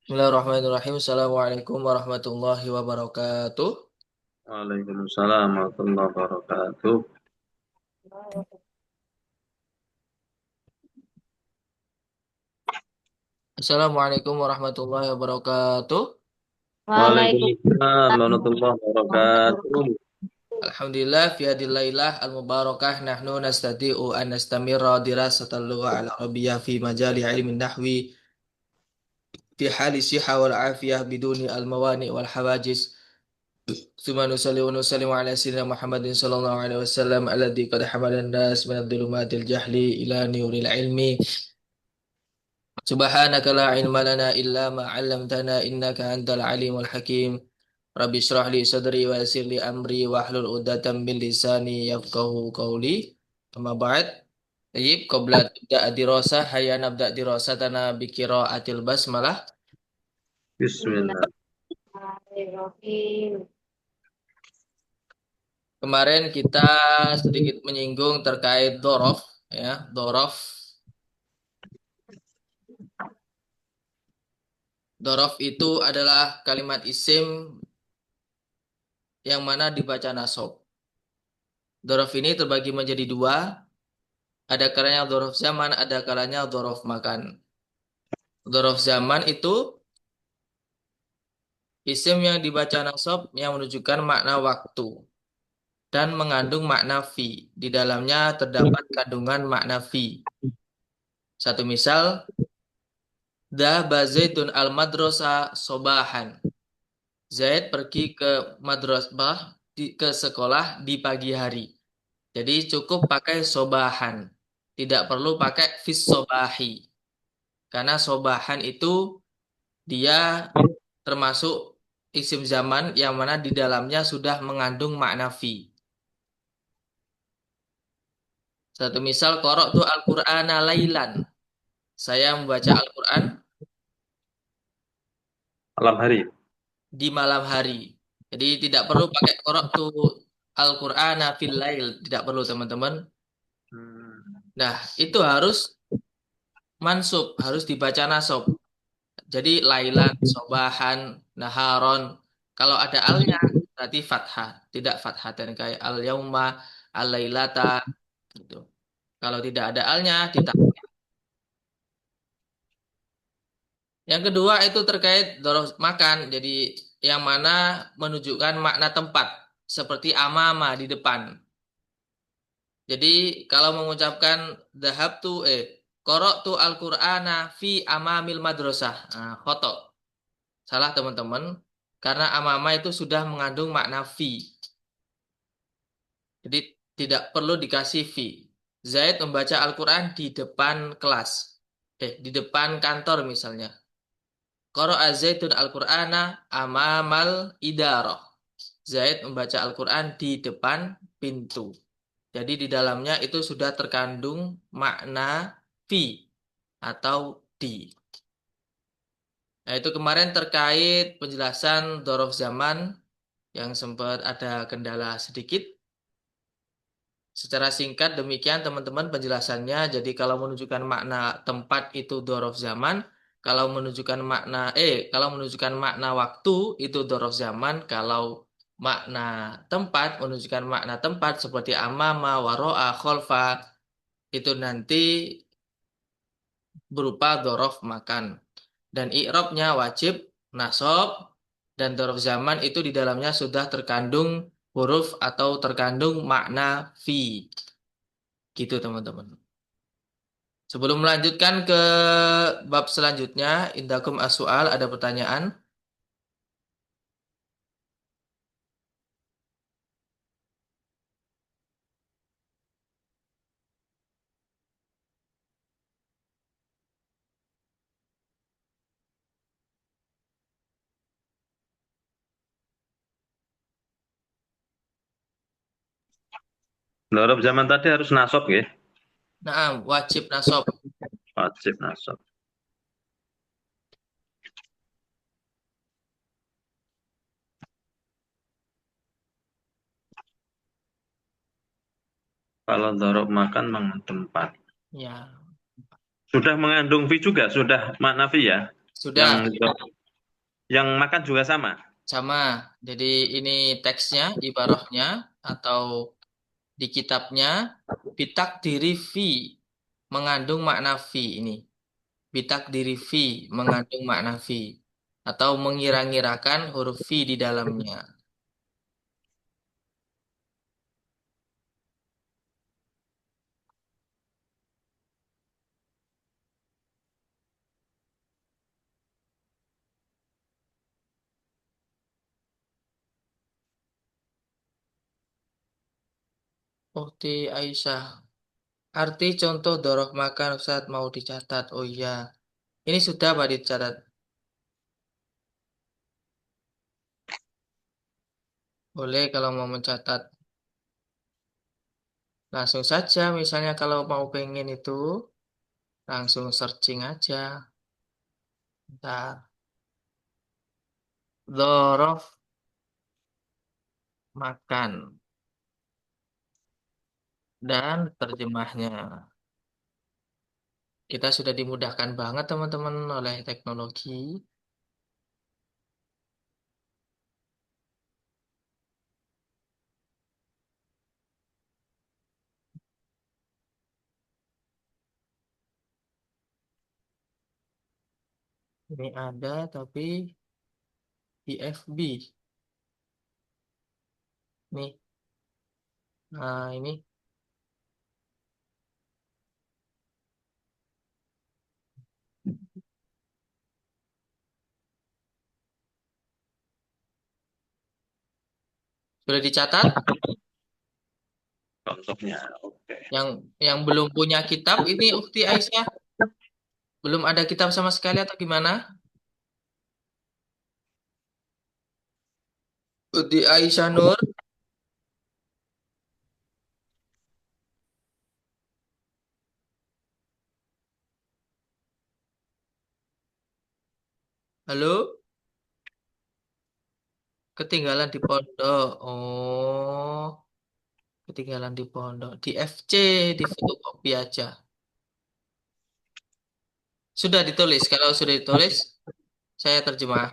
Bismillahirrahmanirrahim. Assalamualaikum warahmatullahi wabarakatuh. Waalaikumsalam warahmatullahi wabarakatuh. Assalamualaikum warahmatullahi wabarakatuh. Waalaikumsalam Waalaikumsalam warahmatullahi warahmatullahi wabarakatuh. wabarakatuh. Alhamdulillah fi hadilailah al-mubarakah nahnu nastati'u an nastamirra dirasatal lugha al-arabiyyah fi majali ilmi nahwi fi hali siha wal afiyah biduni al-mawani wal hawajis. Tsumma nusalli wa nusallimu ala sayyidina Muhammadin sallallahu alaihi wasallam alladzi qad hamala an-nas min adh-dhulumatil jahli ila nuril ilmi. Subhanaka la ilma lana illa ma 'allamtana innaka antal alimul hakim. Rabbi shrah li sadri wa yassir li amri wa hlul 'uqdatam min lisani yafqahu qawli. Amma ba'd. Tayyib qabla tibda dirasah hayya nabda dirasatana bi qiraatil basmalah. Bismillah. Bismillahirrahmanirrahim. Kemarin kita sedikit menyinggung terkait dorof ya, dorof. Dorof itu adalah kalimat isim yang mana dibaca nasab. Dorof ini terbagi menjadi dua. Ada kalanya dzaraf zaman, ada kalanya dzaraf makan. Dzaraf zaman itu isim yang dibaca nasab yang menunjukkan makna waktu dan mengandung makna fi. Di dalamnya terdapat kandungan makna fi. Satu misal, dhahaba Zaidun al-madrasah sobahan. Zaid pergi ke madrasah ke sekolah di pagi hari. Jadi cukup pakai sobahan. Tidak perlu pakai fis sobahi. Karena sobahan itu dia termasuk isim zaman yang mana di dalamnya sudah mengandung makna fi. Satu misal, qara'tu al-Qur'ana lailan. Saya membaca Al-Quran Malam hari. di malam hari. Jadi tidak perlu pakai qara'tu al-Qur'ana fil lail. Tidak perlu teman-teman. Hmm. Nah, itu harus mansub, harus dibaca nasab. Jadi lailan, sobahan, naharon. Kalau ada alnya berarti fathah. Tidak fathah dan kayak al-yauma, al-lailata gitu. Kalau tidak ada alnya ditambah. Yang kedua itu terkait dorof makan. Jadi yang mana menunjukkan makna tempat. Seperti amama di depan. Jadi kalau mengucapkan qara'tu al-Qur'ana fi amamil madrasah. Nah, khoto. Salah teman-teman. Karena amama itu sudah mengandung makna fi. Jadi tidak perlu dikasih fi. Zaid membaca Al-Quran di depan kelas. Di depan kantor misalnya. Qara'a Zaidun Al-Qur'ana amamal idarah. Zaid membaca Al-Quran di depan pintu. Jadi di dalamnya itu sudah terkandung makna fi atau di. Nah itu kemarin terkait penjelasan dzaraf zaman yang sempat ada kendala sedikit. Secara singkat demikian teman-teman penjelasannya. Jadi kalau menunjukkan makna tempat itu dzaraf zaman, kalau menunjukkan makna waktu itu dzaraf zaman, kalau makna tempat menunjukkan makna tempat seperti amama, waro'a, kholfa itu nanti berupa dzaraf makan. Dan i'rabnya wajib nasab dan dzaraf zaman itu di dalamnya sudah terkandung huruf atau terkandung makna fi. Gitu teman-teman. Sebelum melanjutkan ke bab selanjutnya, indakum as-su'al, ada pertanyaan? Lorab zaman tadi harus nasab ya. Nah, wajib nasab. Wajib nasab. Kalau lorab makan mengandung tempat. Ya, Sudah mengandung fi juga, sudah makna fi ya. Yang Sudah yang makan juga sama. sama. Jadi ini teksnya, ibarahnya atau di kitabnya bitak diri fi mengandung makna fi ini. Bitak diri fi mengandung makna fi atau mengira-ngirakan huruf fi di dalamnya. Ukti Aisyah. Arti contoh doroh makan saat mau dicatat. Oh iya. Ini sudah Pak dicatat. Boleh kalau mau mencatat. Langsung saja misalnya kalau mau pengen itu langsung searching aja. Ntar. Doroh makan. Dan terjemahnya. Kita sudah dimudahkan banget teman-teman oleh teknologi. Ini ada tapi di FB. Nih. Nah ini sudah dicatat. Contohnya. Oke. Yang belum punya kitab ini Ukti Aisyah. Belum ada kitab sama sekali atau gimana? Ukti Aisyah Nur. Halo? Ketinggalan di pondok. Oh, ketinggalan di pondok. Di FC, di fotokopi aja. Sudah ditulis. Kalau sudah ditulis, saya terjemah.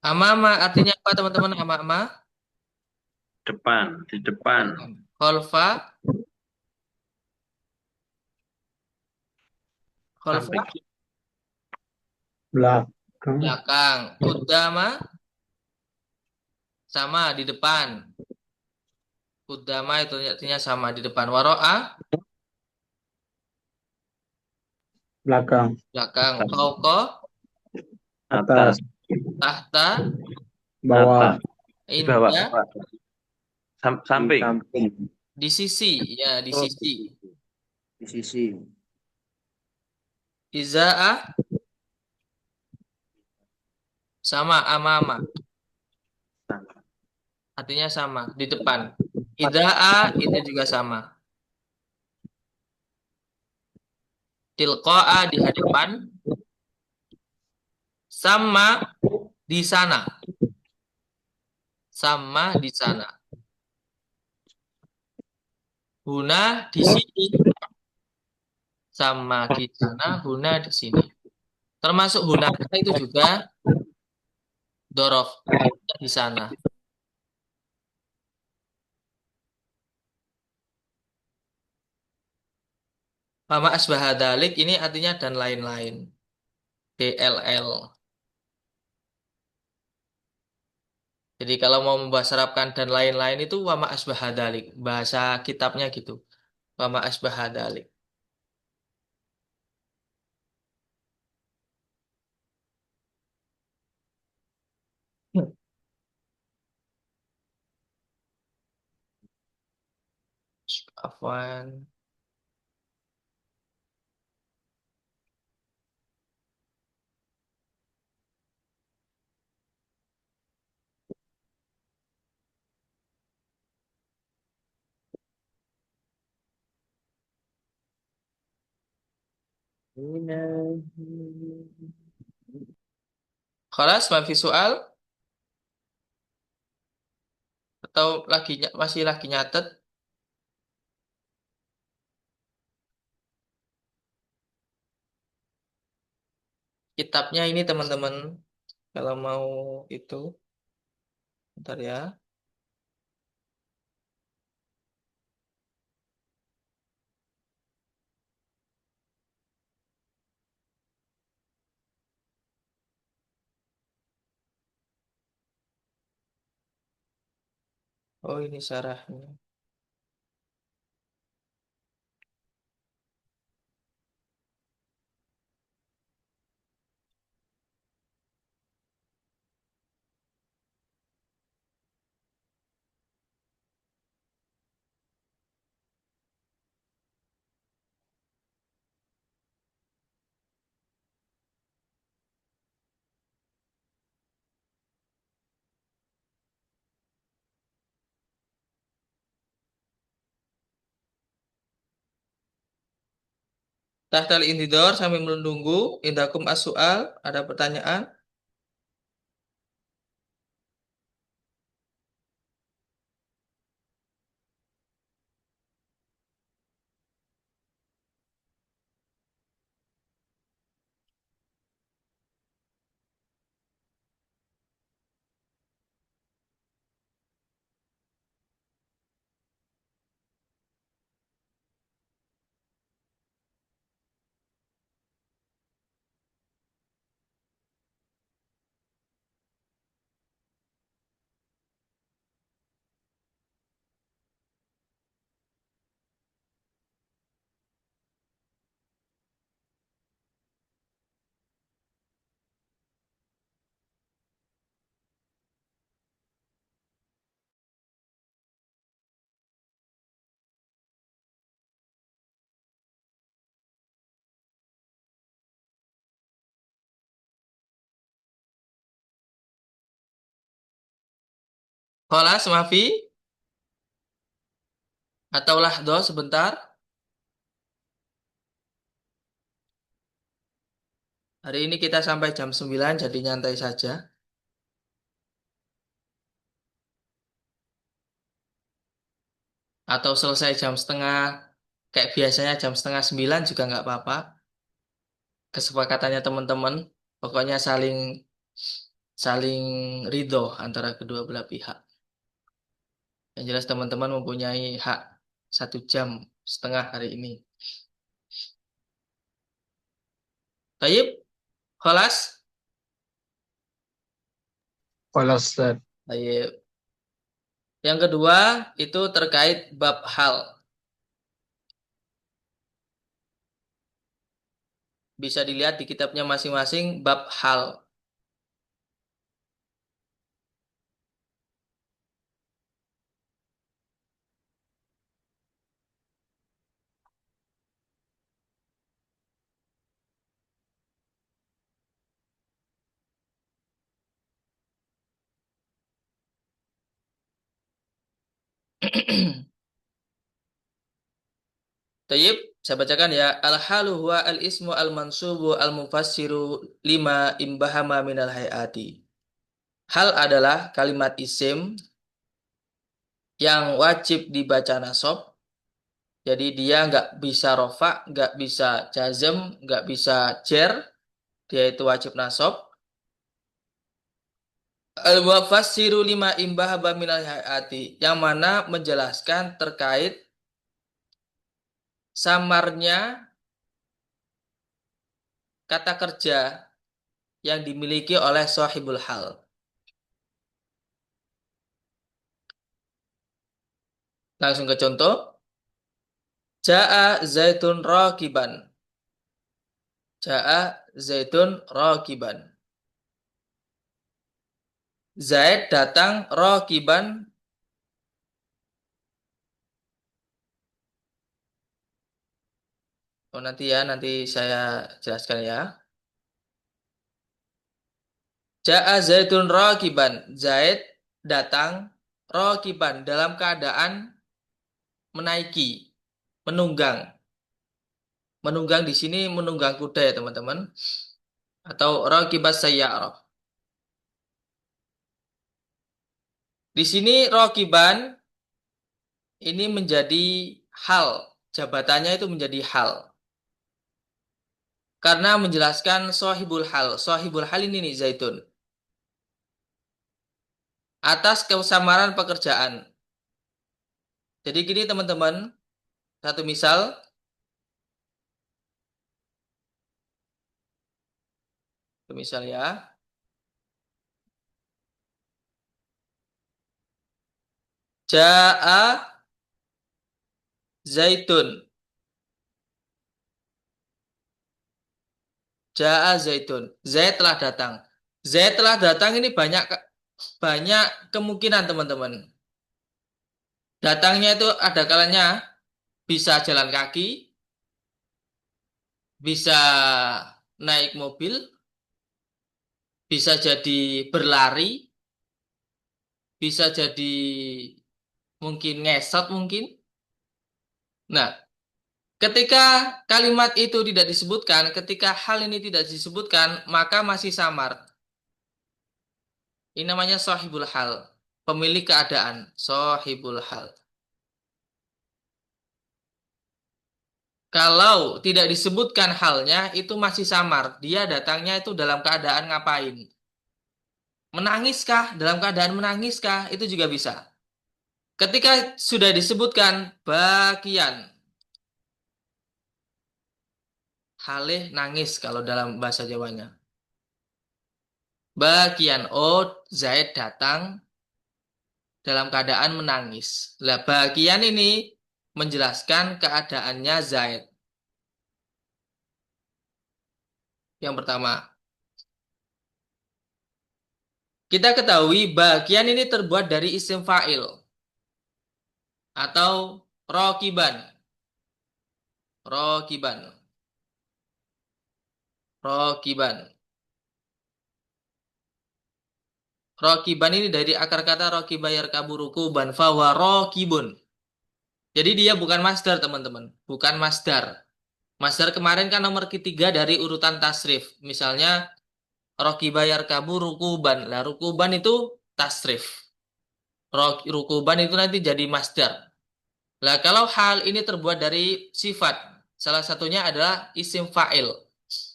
Ama-ama artinya apa teman-teman? Ama-ama. Depan, di depan, Kholfa. Kholfa. samping, belakang, Belakang. Kudama. Sama di depan. Kudama itu artinya sama di depan. Waro'a. belakang, Belakang. atas, Fauqa. atas, atas, Tahta. bawah, atas, di bawah, Inda. bawah. di Samping. samping, Di sisi. Ya, di Oh, sisi. di sisi, Iza'ah. Sama. Ama-ama. Artinya sama, di depan. Ida'a itu juga sama. Tilqa'a di hadapan, sama di sana. Sama di sana. Huna di sini, sama di sana, huna di sini. Termasuk huna itu juga dorof di sana. Mama asbahadalik ini artinya dan lain-lain. DLL. Jadi kalau mau membahas Arabkan dan lain-lain itu wama asbahadalik. Bahasa kitabnya gitu. Wama asbahadalik. Afwan. Khalas, mafi soal atau masih lagi nyatet? Kitabnya ini teman-teman, kalau mau itu, bentar ya. Oh, ini syarahnya. Tahtal intidor sambil menunggu. Indakum as-su'al. Ada pertanyaan? Khalas, mafi? Atau lahdo sebentar? Hari ini kita sampai jam 9, jadi nyantai saja. Atau selesai jam setengah, kayak biasanya jam setengah 9 juga nggak apa-apa. Kesepakatannya teman-teman, pokoknya saling saling ridho antara kedua belah pihak. Yang jelas teman-teman mempunyai hak 1 jam setengah hari ini. Tayyip, khalas? Kalau Ustaz, Tayyip. Yang kedua itu terkait bab hal. Bisa dilihat di kitabnya masing-masing bab hal. Tayyip, saya bacakan ya. Al-halu huwa al-ismu al-mansubu al-mufassiru lima imbahama minal hayati. Hal adalah kalimat isim yang wajib dibaca nasab. Jadi dia nggak bisa rofa, nggak bisa jazm, nggak bisa jer. Dia itu wajib nasab. Al-mufassiru lima imbahama minal hayati. Yang mana menjelaskan terkait samarnya kata kerja yang dimiliki oleh sahibul hal. Langsung ke contoh. Ja'a zaitun rakiban. Ja'a zaitun rakiban. Zaid datang rakiban. Oh, nanti saya jelaskan ya. Ja'a zaitun rakiban. Zaid datang rakiban dalam keadaan menaiki, menunggang. Menunggang di sini menunggang kuda ya, teman-teman. Atau rakibas sayyarah. Di sini rokiban ini menjadi hal. Jabatannya itu menjadi hal. Karena menjelaskan sohibul hal. Sohibul hal ini nih Zaitun. Atas kesamaran pekerjaan. Jadi gini teman-teman. Satu misal. Misal ya. Ja'a Zaitun. Ja'a Zaitun. Zaid telah datang. Zaid telah datang ini banyak kemungkinan teman-teman. Datangnya itu ada kalanya bisa jalan kaki, bisa naik mobil, bisa jadi berlari, bisa jadi mungkin ngesot mungkin. Nah, ketika kalimat itu tidak disebutkan, ketika hal ini tidak disebutkan, maka masih samar. Ini namanya sahibul hal, pemilik keadaan, sahibul hal. Kalau tidak disebutkan halnya, itu masih samar. Dia datangnya itu dalam keadaan ngapain? Menangiskah? Dalam keadaan menangiskah? Itu juga bisa. Ketika sudah disebutkan bagian, halih nangis kalau dalam bahasa Jawanya. Bagian, oh Zaid datang dalam keadaan menangis. Lah bagian ini menjelaskan keadaannya Zaid. Yang pertama, kita ketahui bagian ini terbuat dari isim fa'il atau rokiban. Rokiban. Rokiban. Rokiban ini dari akar kata rokiba yarkabu rukuban fawa rokibun. Jadi dia bukan masdar teman-teman. Bukan masdar. Masdar kemarin kan nomor ketiga dari urutan tasrif. Misalnya rokiba yarkabu rukuban. Lah rukuban itu tasrif. Rukuban itu nanti jadi masdar. Lah kalau hal ini terbuat dari sifat. Salah satunya adalah isim fa'il.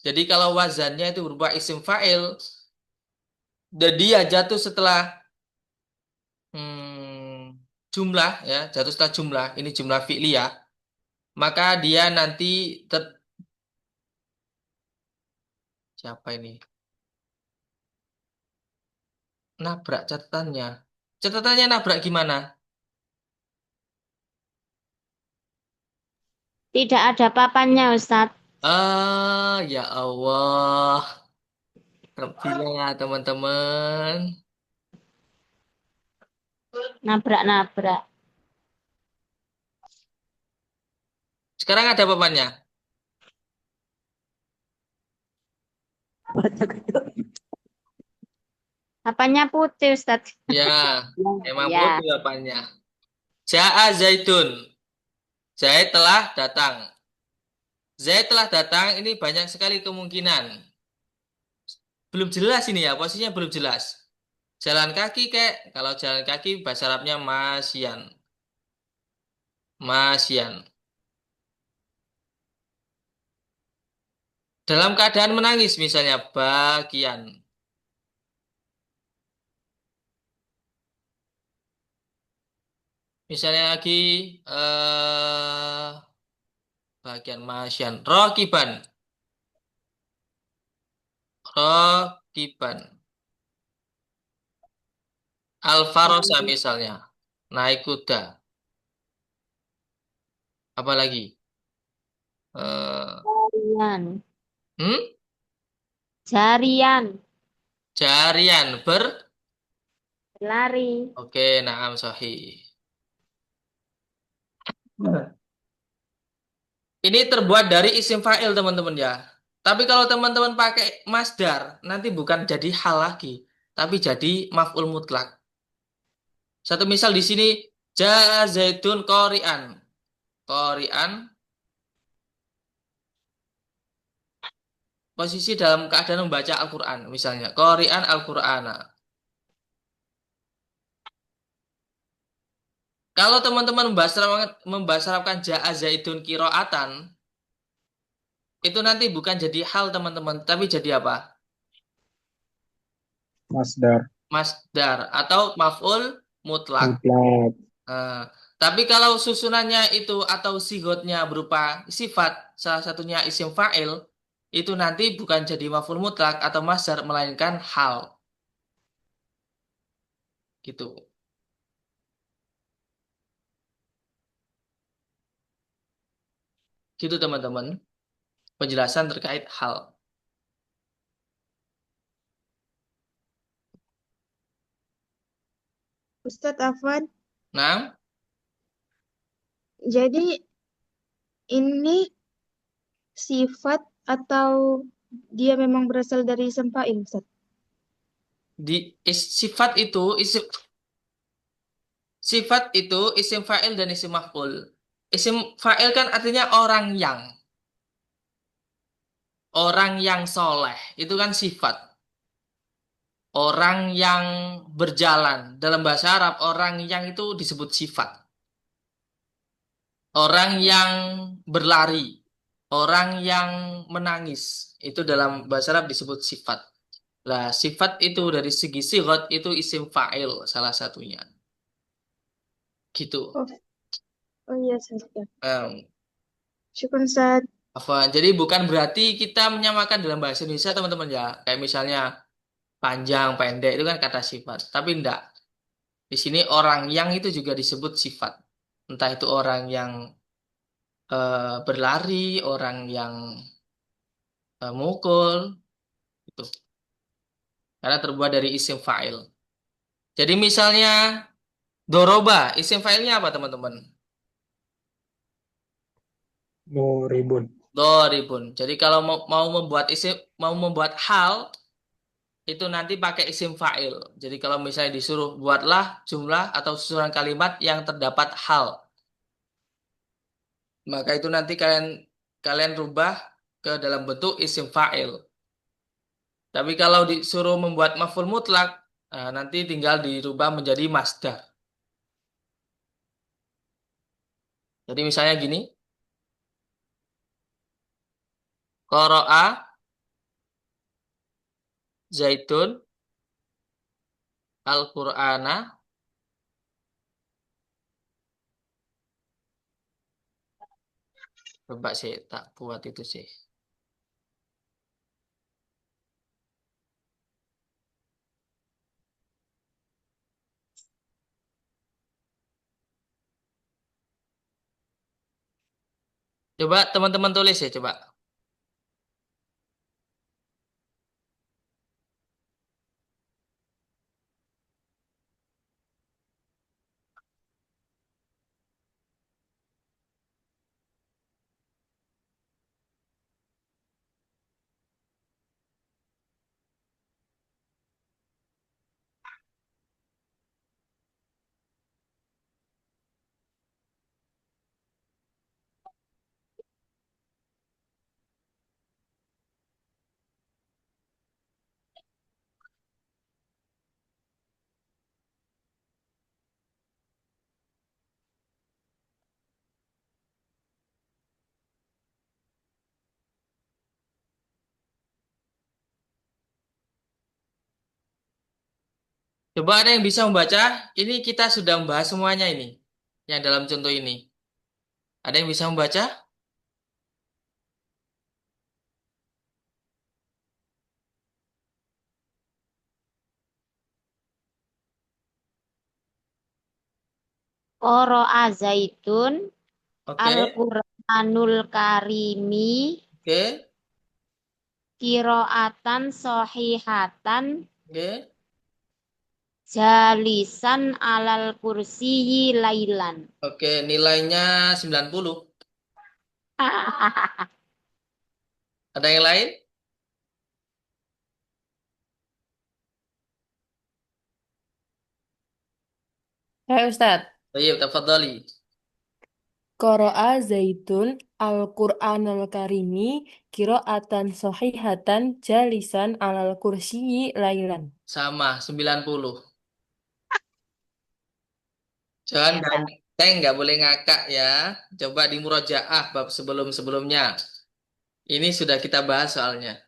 Jadi kalau wazannya itu berupa isim fa'il. Dan dia jatuh setelah jumlah ya, jatuh setelah jumlah, ini jumlah fi'liyah, maka dia nanti siapa ini? Nabrak catatannya. Catatannya nabrak gimana? Tidak ada papannya, Ustadz. Ah, ya Allah. Bilang ya teman-teman. Nabrak-nabrak. Sekarang ada papannya. Papannya putih, Ustadz. Ya, emang Ya. putih papannya. Ja'a Zaitun. Zaid telah datang. Zaid telah datang, ini banyak sekali kemungkinan. Belum jelas ini ya, posisinya belum jelas. Jalan kaki kayak, kalau jalan kaki bahasa Arabnya masyan. Masyan. Dalam keadaan menangis misalnya bagian. Misalnya lagi bagian masyan. Rokiban. Rokiban. Alfarosa misalnya. Naik kuda. Apalagi? Jarian. Hmm? Jarian. Jarian Lari. Oke, naam sahih. Ini terbuat dari isim fa'il teman-teman ya. Tapi kalau teman-teman pakai masdar, nanti bukan jadi hal lagi, tapi jadi maf'ul mutlak. Satu misal di sini, Ja'a Zaidun qori'an. Qori'an, posisi dalam keadaan membaca Al-Quran. Misalnya, qori'an Al-Qur'ana. Kalau teman-teman membasarkan ja'a zaidun kiroatan, itu nanti bukan jadi hal teman-teman, tapi jadi apa? Masdar. Masdar atau maf'ul mutlak. Mutlak. Nah, tapi kalau susunannya itu atau sigotnya berupa sifat, salah satunya isim fa'il, itu nanti bukan jadi maf'ul mutlak atau masdar, melainkan hal. Gitu. Gitu teman-teman. Penjelasan terkait hal. Ustadz Afwan, Nah, jadi ini sifat atau dia memang berasal dari isim fa'il, Ustadz? sifat itu sifat itu isim fa'il dan isim maf'ul. Isim fa'il kan artinya orang yang soleh. Itu kan sifat. Orang yang berjalan. Dalam bahasa Arab, orang yang itu disebut sifat. Orang yang berlari. Orang yang menangis. Itu dalam bahasa Arab disebut sifat. Lah, sifat itu dari segi sigot itu isim fa'il salah satunya. Gitu. Oh, oh iya, Ustadz. Em, Syukur, Ustadz. Jadi bukan berarti kita menyamakan dalam bahasa Indonesia teman-teman ya. Kayak misalnya panjang, pendek itu kan kata sifat. Tapi enggak. Di sini orang yang itu juga disebut sifat. Entah itu orang yang berlari, orang yang mukul, itu. Karena terbuat dari isim fa'il. Jadi misalnya doroba, isim fa'ilnya apa teman-teman? Doribun. Doribun. Jadi kalau mau membuat hal itu nanti pakai isim fa'il. Jadi kalau misalnya disuruh buatlah jumlah atau susunan kalimat yang terdapat hal, maka itu nanti kalian kalian rubah ke dalam bentuk isim fa'il. Tapi kalau disuruh membuat maf'ul mutlak, nanti tinggal dirubah menjadi masdar. Jadi misalnya gini, qara'a Zaitun Al-Qur'ana. Coba sih tak buat itu sih. Coba teman-teman tulis ya, coba. Coba ada yang bisa membaca? Ini kita sudah membahas semuanya ini. Yang dalam contoh ini. Ada yang bisa membaca? Qoro'a Zaidun Oke, Al-Qur'anul Karimi oke, Kiroatan Sohihatan oke. Jalisan alal kursiyi lailan. Oke, nilainya 90. Ada yang lain? Hai Ustadz, Baik, tafadhali. Qara'a Zaidun Al-Qur'anal Karimi Qira'atan Sahihatan Jalisan alal kursiyyi lailan. Sama, 90. Jangan Biasa. Nggak boleh ngakak ya. Coba di murojaah bab sebelum-sebelumnya. Ini sudah kita bahas soalnya.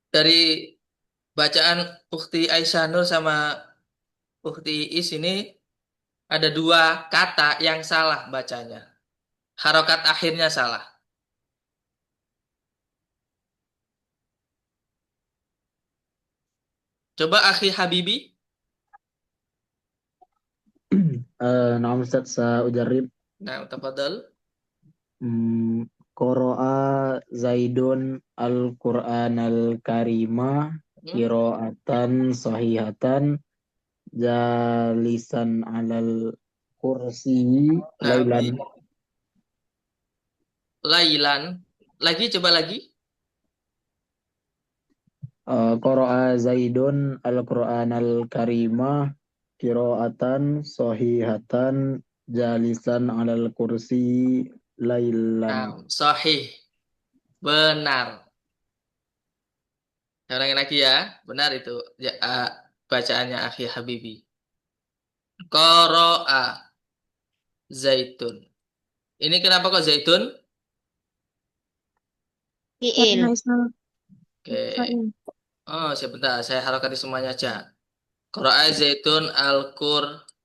Dari bacaan Ukhti Aisyah Nur sama Ukhti Is ini ada dua kata yang salah bacanya. Harokat akhirnya salah. Coba akhi Habibi. نعم أستاذ سأجرب. Nah, tafadhal. Qara'a Zaidun Al-Qur'an Al-Karima qira'atan sahihatan jalisan alal kursi Nah, lailan. Lailan. Lagi, coba lagi. Qara'a Zaidun Al-Qur'an Al-Karima qira'atan sahihatan jalisan alal kursi lailan. Nah, sahih. Benar. Saya ulangin lagi ya. Benar itu ya, bacaannya akhi Habibi. Qara'a Zaitun. Ini kenapa kok Zaitun? Fi'il. Karena ismul Oke. fa'il. Oh, sebentar. Saya harokati semuanya aja. Qara'a Zaitun Al-Qur'ana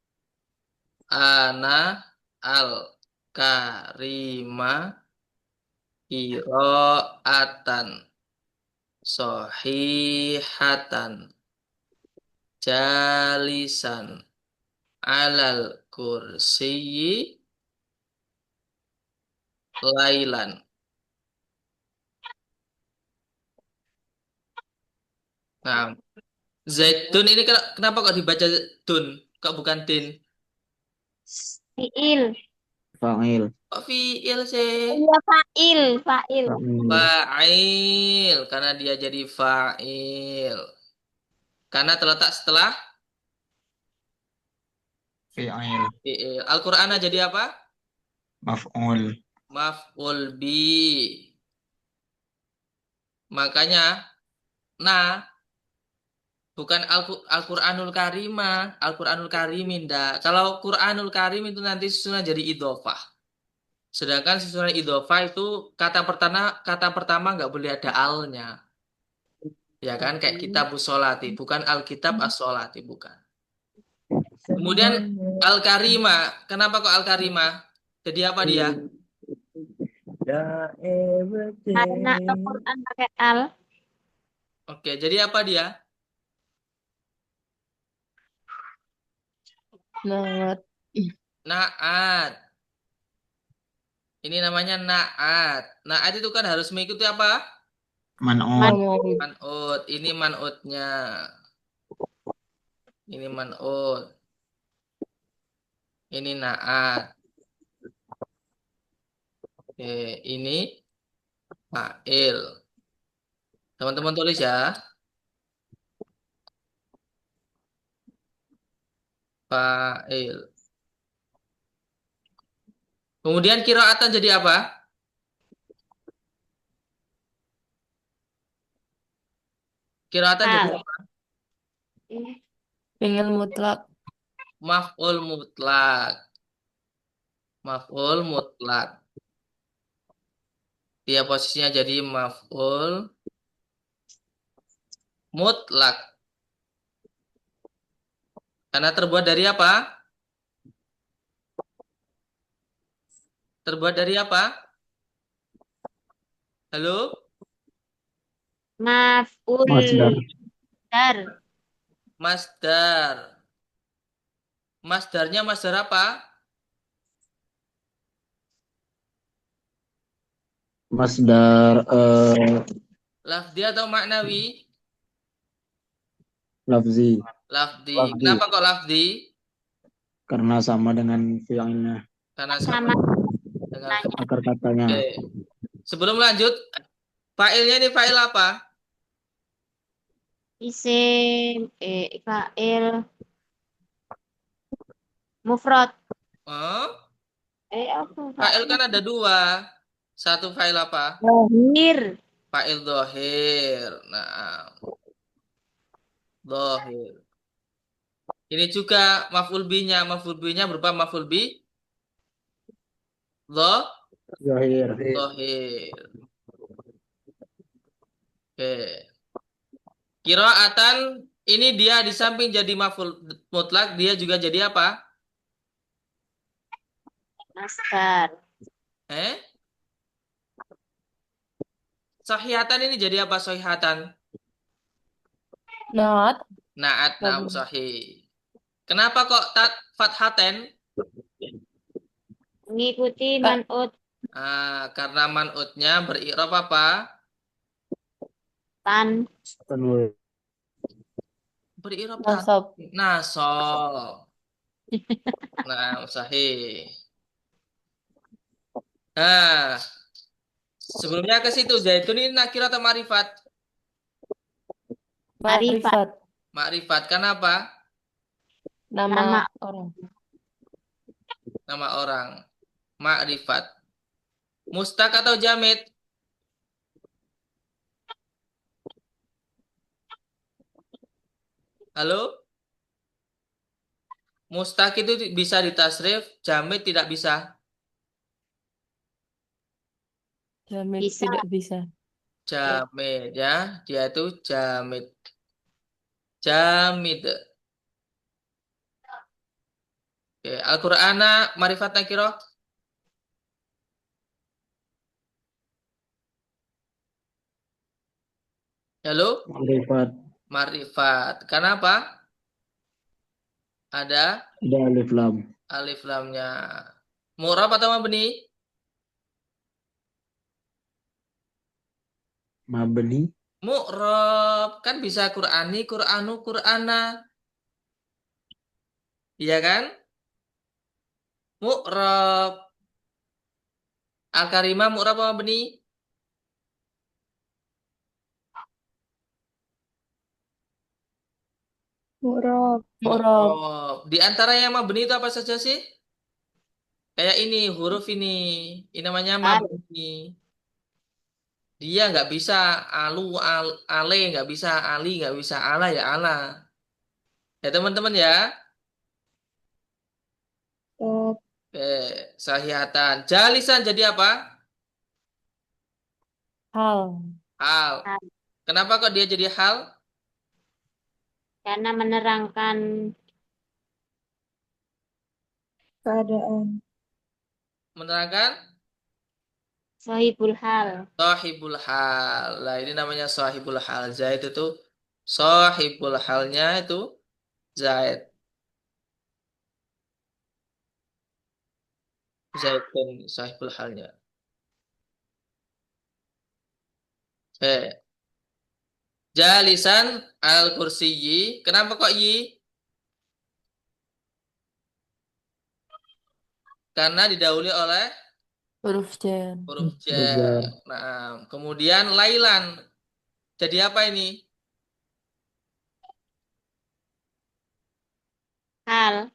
Al-Karima qira'atan sahihatan jalisan alal kursiyi lailan. Nah, Zaitun ini kenapa kok dibaca tun? Kok bukan tin? Fi'il. Fa'il. Kok fi'il sih? Iya, fa'il. Fa'il. Fa'il. Karena dia jadi fa'il. Karena terletak setelah Fi'il. fi'il. Al-Qur'an jadi apa? Maf'ul. Maf'ul bi. Makanya, nah, bukan Al-Qur'anul Karimah. Al-Qur'anul Karim indah. Kalau Qur'anul Karim itu nanti susunan jadi idhofah. Sedangkan susunan idhofah itu kata pertama nggak boleh ada alnya. Ya kan? Kayak kitab sholati. Bukan Alkitab as-sholati. Bukan. Kemudian Al-Karimah. Kenapa kok Al-Karimah? Jadi apa dia? Karena Al-Quran pakai al. Oke, jadi apa dia? Naat. Naat. Ini namanya naat. Naat itu kan harus mengikuti apa? Man'ul. Man'ul. Man'ut. Ini man'utnya. Ini man'ut. Ini naat. Oke, ini fa'il. Teman-teman tulis ya. Fa'il. Kemudian qiraatan jadi apa? Qiraatan jadi Al. apa? Fi'il mutlak. Maf'ul mutlak. Maf'ul mutlak. Dia posisinya jadi maf'ul mutlak. Karena terbuat dari apa? Terbuat dari apa? Halo? Maf'ul Masdar. dar. Masdar. Masdarnya masdar apa? Masdar Lafdi atau maknawi? lafzi. Lafdi. Lafdi. Kenapa kok lafdi? Karena sama dengan fi'ilnya, Karena Sama dengan akar katanya. Oke. Sebelum lanjut, fa'ilnya ini fa'il apa? isim fa'il mufrad. Oh, Apa fa'il kan ada dua. Satu fa'il apa? Zahir. Fa'il dohir. Nah, dohir. Ini juga maf'ul binya. Maf'ul binya berupa maf'ul bi Zahir. dohir. Oke. Kiroatan ini dia di samping jadi maf'ul mutlak, dia juga jadi apa? Masdar. Eh? Sahihatan ini jadi apa sahihatan? Not. Naat naam Bagus. sahih. Kenapa kok fathaten? Mengikuti Kak, man'ut Karena man'utnya beri'rab apa? tan. Tanwir. Beri'rab nasab. nasab. Naam sahih. Nah, sebelumnya ke situ zaitun ini nakirah atau ma'rifat? Ma'rifat. Ma'rifat. Ma'rifat kenapa? Nama Nama orang. Nama orang. Ma'rifat. Mustaq atau jamid? Halo? Mustaq itu bisa ditasrif, jamid tidak bisa. Jamid bisa. tidak bisa. Jamid ya, dia itu jamid. Jamid. Oke, Al-Qur'ana marifat nakirah. Halo? Ma'rifat. Marifat. Kenapa? Ada Ada alif lam. alif lamnya. Mu'rab atau mabni? Mabni. Mu'rab. Kan bisa Qur'ani, Qur'anu, Qur'ana. Iya kan? Mu'rab. Al-Karimah mu'rab atau mabni? Mu'rab. Mu'rab. Mu'rab. Di antara yang mabni itu apa saja sih? Kayak ini, huruf ini. Ini namanya Al. mabni. Dia nggak bisa ale, nggak bisa ali, nggak bisa ala ya ala. Ya teman-teman ya. Stop. Sahihatan. Jalisan jadi apa? Hal. Hal. Al. Kenapa kok dia jadi hal? Karena menerangkan Keadaan. Menerangkan sohibul hal. sahibul hal. Nah, ini namanya sahibul hal. Zaid itu sahibul halnya itu Zaid. Zaidun sahibul halnya. Eh, Jalisan al kursiyyi. Kenapa kok yi? Karena didahului oleh Huruf jar. huruf jar. Jar. Nah, kemudian lailan. Jadi apa ini? Hal.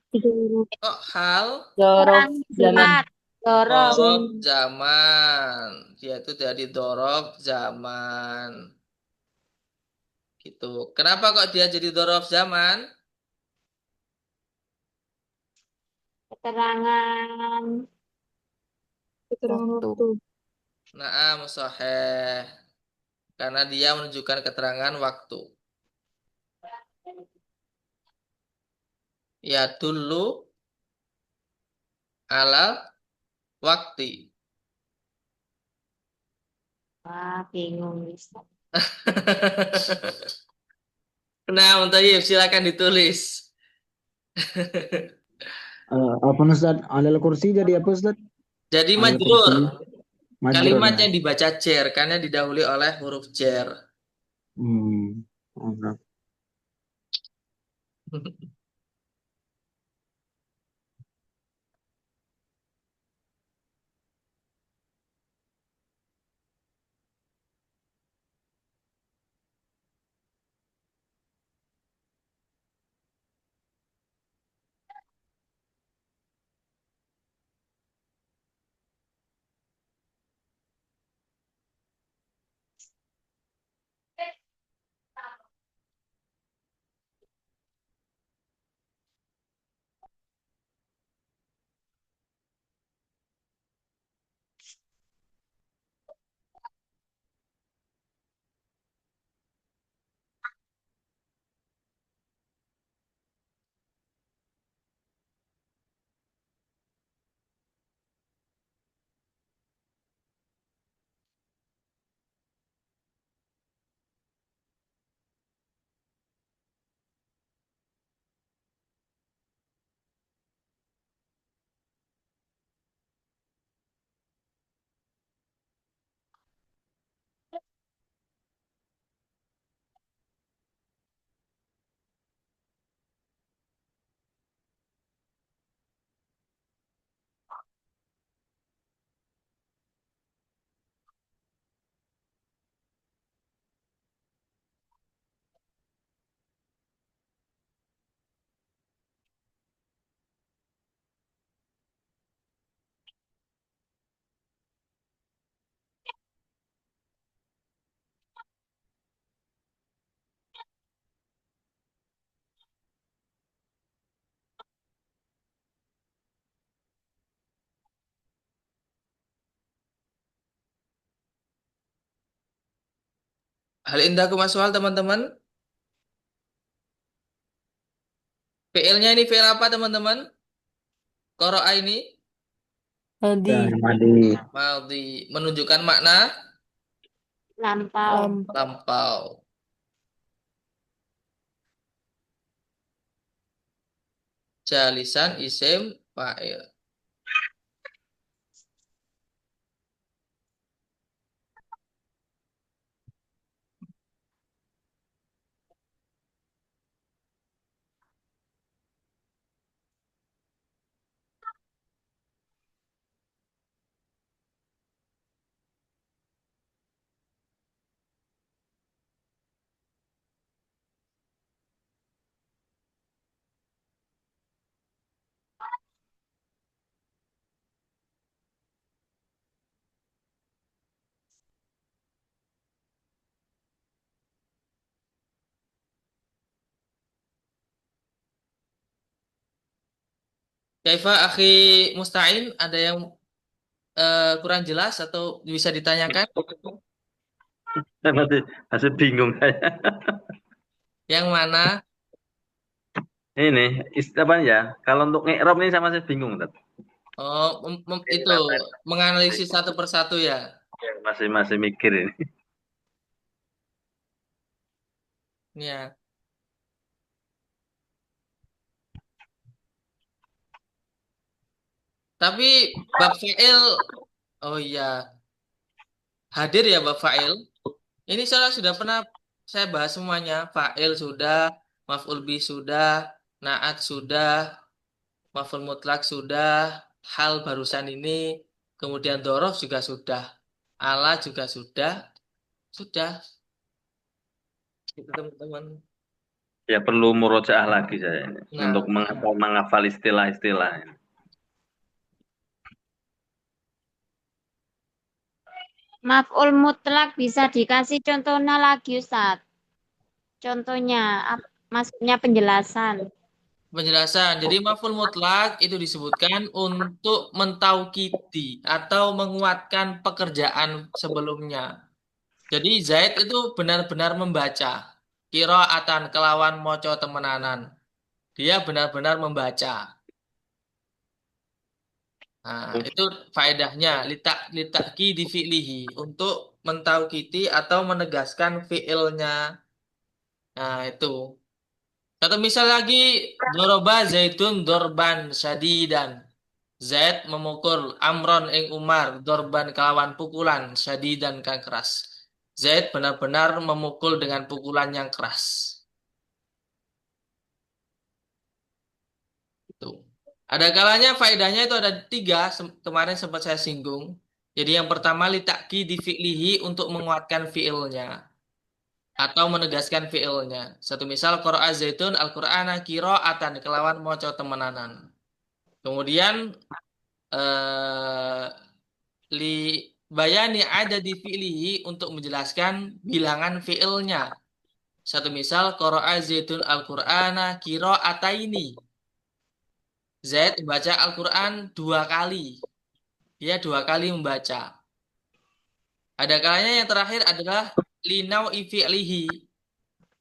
Kok hal? Dorof Orang zaman. cepat. Dorob. Dorob zaman. Dia itu dari dorob zaman. Gitu. Kenapa kok dia jadi dorob zaman? Keterangan Keterangan Waktu. waktu. Naam sahih. Karena dia menunjukkan keterangan waktu. Ya dulu ala waktu. wah bingung bisa. Nah, Muntahib, silakan ditulis. Apa Ustaz? Alal kursi jadi apa Ustaz? Jadi Alal majrur. kursi. Majrur Kalimat ya. yang dibaca cer karena didahului oleh huruf cer. Oke. Hal indakum soal teman-teman. Fiilnya ini fiil apa teman-teman? Qara'a ini Madi. Ya, Madi. madhi menunjukkan makna Lampau. lampau. Jalisan isim fa'il. Kaifa akhi Musta'in, ada yang kurang jelas atau bisa ditanyakan? Saya masih bingung saya. Yang mana? Ini apa ya? Kalau untuk nge'rab ini saya masih bingung, Tat. Oh, itu menganalisis satu persatu ya. Masih masih mikir ini. Ya. Tapi bab fa'il, oh iya, hadir ya bab fa'il. Ini saya sudah pernah saya bahas semuanya. Fa'il sudah, maf'ul bi sudah, na'at sudah, maf'ul mutlak sudah, hal barusan ini, kemudian dzaraf juga sudah, ala juga sudah, gitu teman-teman. Ya perlu murojaah lagi saya ini Nah, untuk menghafal istilah-istilah ini. Maf'ul mutlak bisa dikasih contohnya lagi, Ustaz. Contohnya, maksudnya penjelasan. penjelasan. Jadi maf'ul mutlak itu disebutkan untuk mentaukidi atau menguatkan pekerjaan sebelumnya. Jadi Zaid itu benar-benar membaca. Qiraatan kelawan moco temenanan. Dia benar-benar membaca. Nah, itu faedahnya litaki di fi'lihi untuk mentaukidi atau menegaskan fi'ilnya. Nah, itu. Satu misal lagi, doroba Zaidun dorban syadidan. Zaid memukul Amron ing Umar dorban kelawan pukulan syadidan kang keras. Zaid benar-benar memukul dengan pukulan yang keras. Itu. Ada kalanya faedahnya itu ada tiga, kemarin sempat saya singgung. Jadi yang pertama litaki di fi'lihi untuk menguatkan fi'ilnya atau menegaskan fi'ilnya. Satu misal qara'a Zaidun al-Qur'ana qira'atan kelawan maca temenanan. Kemudian eh, li bayani ada di fi'lihi untuk menjelaskan bilangan fi'ilnya. Satu misal qara'a Zaidun al-Qur'ana qira'ataini. Zaid membaca Al-Quran 2 kali. Dia 2 kali membaca. Ada kalanya yang terakhir adalah linau fi'lihi.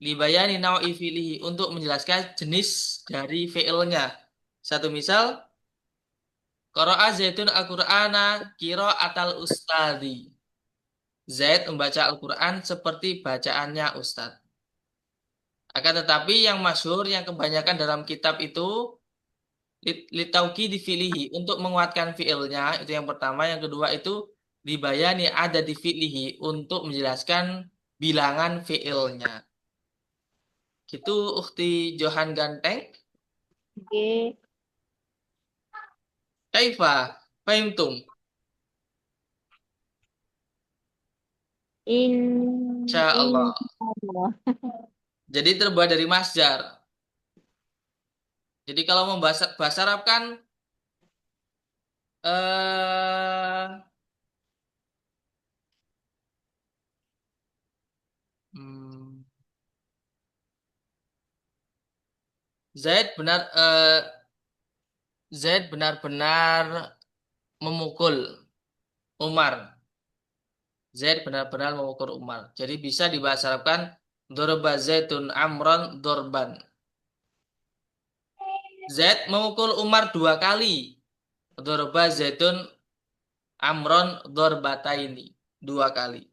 Libayani nau'i fi'lihi untuk menjelaskan jenis dari fi'ilnya. Satu misal, qara'a Zaidun Al-Qur'ana qira'atal ustadi. Zaid membaca Al-Quran seperti bacaannya Ustadz. Akan tetapi yang masyhur, yang kebanyakan dalam kitab itu litauki di fi'lihi untuk menguatkan fi'ilnya, itu yang pertama. Yang kedua itu dibayani ada di fi'lihi untuk menjelaskan bilangan fi'ilnya. Gitu Ukhti Johan Ganteng. Oke. Kaifa fahimtum? Insya Allah. Allah. Jadi terbuat dari masjar. Jadi kalau membahas bahasa Arab kan eh hmm, Zaid benar Zaid benar-benar memukul Umar. Zaid benar-benar memukul Umar. Jadi bisa dibahasa Arabkan dorba Zaidun Amron dorban. Zaid memukul Umar 2 kali. Dorba Zaidun Amron dorbataini. 2 kali.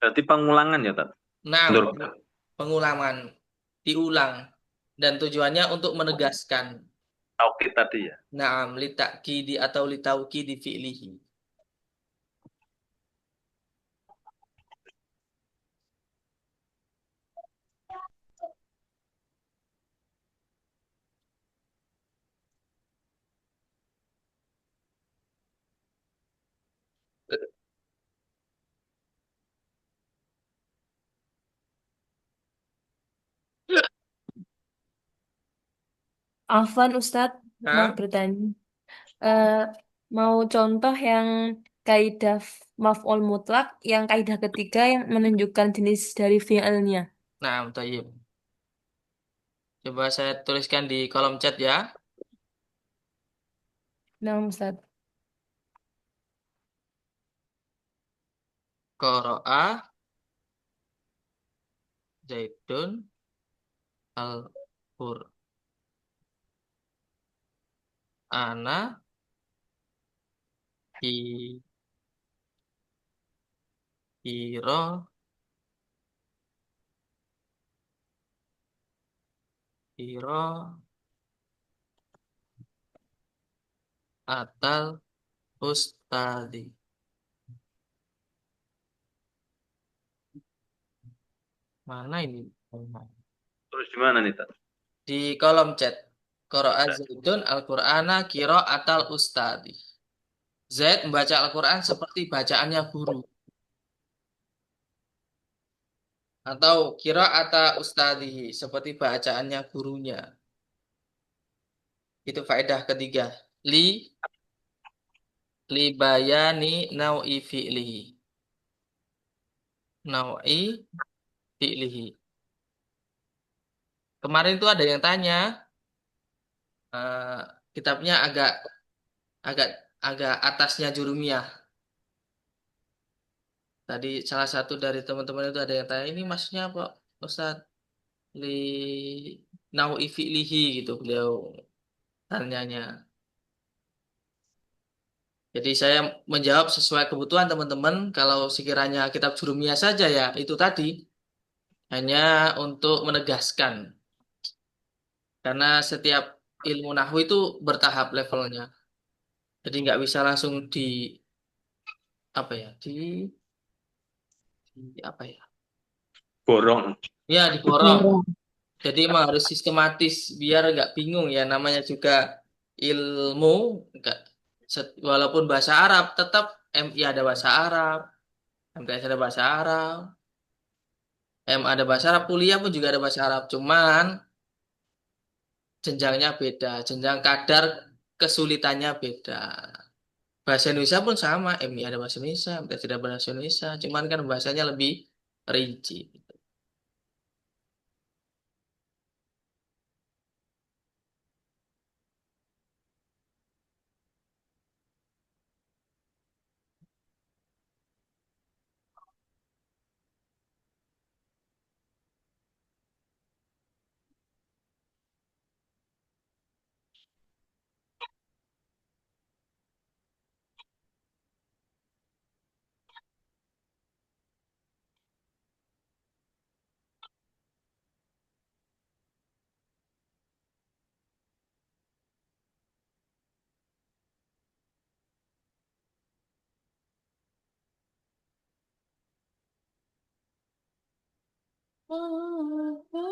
Berarti pengulangan ya, Tat? Nah, Dorba. pengulangan. Diulang. Dan tujuannya untuk menegaskan. Taukid tadi ya. Naam, litakidi atau litaukidi fi'lihi. Afwan Ustadz, mau Nah, bertanya. Eh, mau contoh yang kaidah maf'ul mutlak, yang kaidah ketiga yang menunjukkan jenis dari fi'ilnya. nah, tayyib. Coba saya tuliskan di kolom chat ya. Nah, Ustadz. Qara'a Zaidun al-Qur'ana hi hiro hiro atal ustadi. Mana ini? Terus gimana nih, Tat? Di kolom chat. Qara'a Zaidun al-Qur'ana atal ustadi. Zaid membaca Al-Quran seperti bacaannya guru. Atau ata ustadihi, seperti bacaannya gurunya. Itu faedah ketiga. Li li bayani nau'i fi'lihi. Nau'i fi'lihi. Kemarin itu ada yang tanya, eh, kitabnya agak agak agak atasnya Jurumiyah. Tadi salah satu dari teman-teman itu ada yang tanya, ini maksudnya apa, Ustaz? Li nau'i fi'lihi gitu beliau tanyanya. Jadi saya menjawab sesuai kebutuhan teman-teman. Kalau sekiranya kitab Jurumiyah saja ya itu tadi hanya untuk menegaskan. Karena setiap ilmu nahwu itu bertahap levelnya. Jadi nggak bisa langsung di apa ya di apa ya Borong. ya diborong. Jadi emang harus sistematis biar nggak bingung ya, namanya juga ilmu. Nggak, walaupun bahasa Arab tetap MI ada bahasa Arab, MTS ada bahasa Arab, ada bahasa Arab, kuliah pun juga ada bahasa Arab. Cuman jenjangnya beda, jenjang kadar kesulitannya beda. Bahasa Indonesia pun sama, MI ada bahasa Indonesia, MTS ada bahasa Indonesia. Cuman kan bahasanya lebih rinci. Angta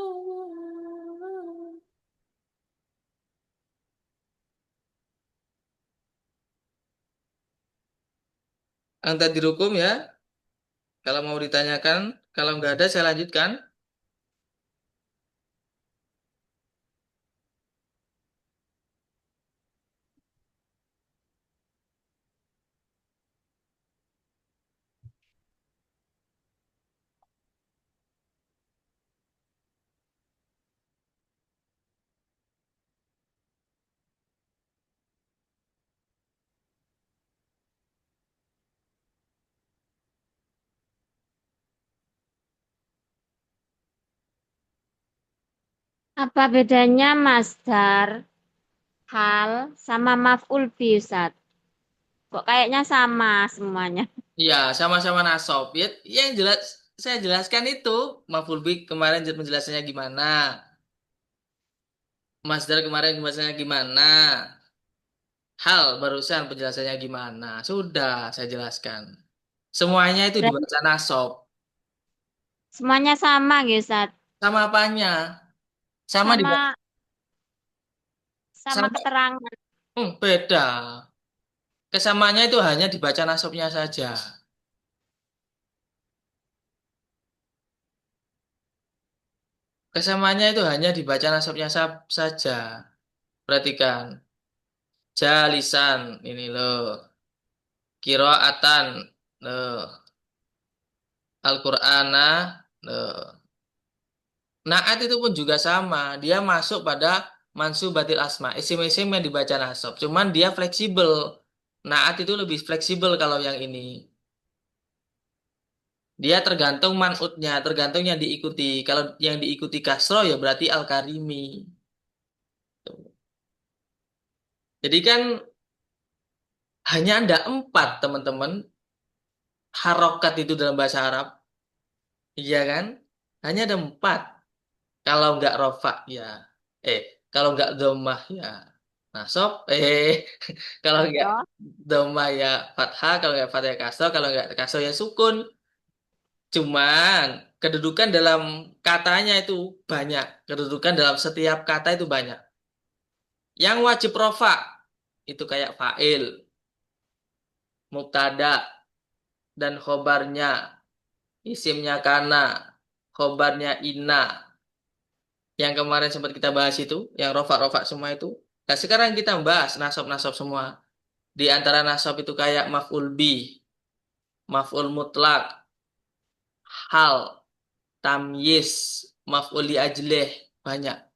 dihukum ya. Kalau mau ditanyakan, kalau nggak ada saya lanjutkan. Apa bedanya masdar, hal, sama maf'ul bi, Ustaz? Kok kayaknya sama semuanya? Iya, sama-sama nasab. Ya, yang jelas saya jelaskan itu maf'ul bih kemarin penjelasannya gimana. Masdar kemarin penjelasannya gimana. Hal barusan penjelasannya gimana. Sudah saya jelaskan. Semuanya itu Berarti dibaca nasab. semuanya sama gitu, Ustaz. Sama apanya? Sama dibaca Sama sama sama keterangan. beda. Kesamaannya itu hanya dibaca nasabnya saja. Kesamaannya itu hanya dibaca nasabnya saja. Perhatikan. Jalisan ini loh. Kiroatan loh. Al-Qur'ana loh. Naat itu pun juga sama. Dia masuk pada mansubatil asma. Isim-isim yang dibaca nasab. Cuman dia fleksibel. Naat itu lebih fleksibel kalau yang ini. Dia tergantung man'utnya, tergantung yang diikuti. Kalau yang diikuti kasro ya berarti al-karimi. Jadi kan hanya ada 4 teman-teman harokat itu dalam bahasa Arab. Iya kan? Hanya ada 4. Kalau nggak rofa ya. Eh, kalau nggak domah ya. Nasab. Kalau nggak Ya. domah ya fathah. Kalau nggak fathah ya kasro. Kalau nggak kasro ya sukun. Cuman kedudukan dalam katanya itu banyak. Kedudukan dalam setiap kata itu banyak. Yang wajib rofa itu kayak fa'il, mubtada, dan khobarnya. Isimnya kana, khobarnya inna. Yang kemarin sempat kita bahas itu, yang rofa-rofa semua itu. Nah sekarang kita bahas nasab-nasab semua. Di antara nasab itu kayak maf'ul bi, maf'ul mutlak, hal, tamyiz, maf'ul li ajlih. Banyak.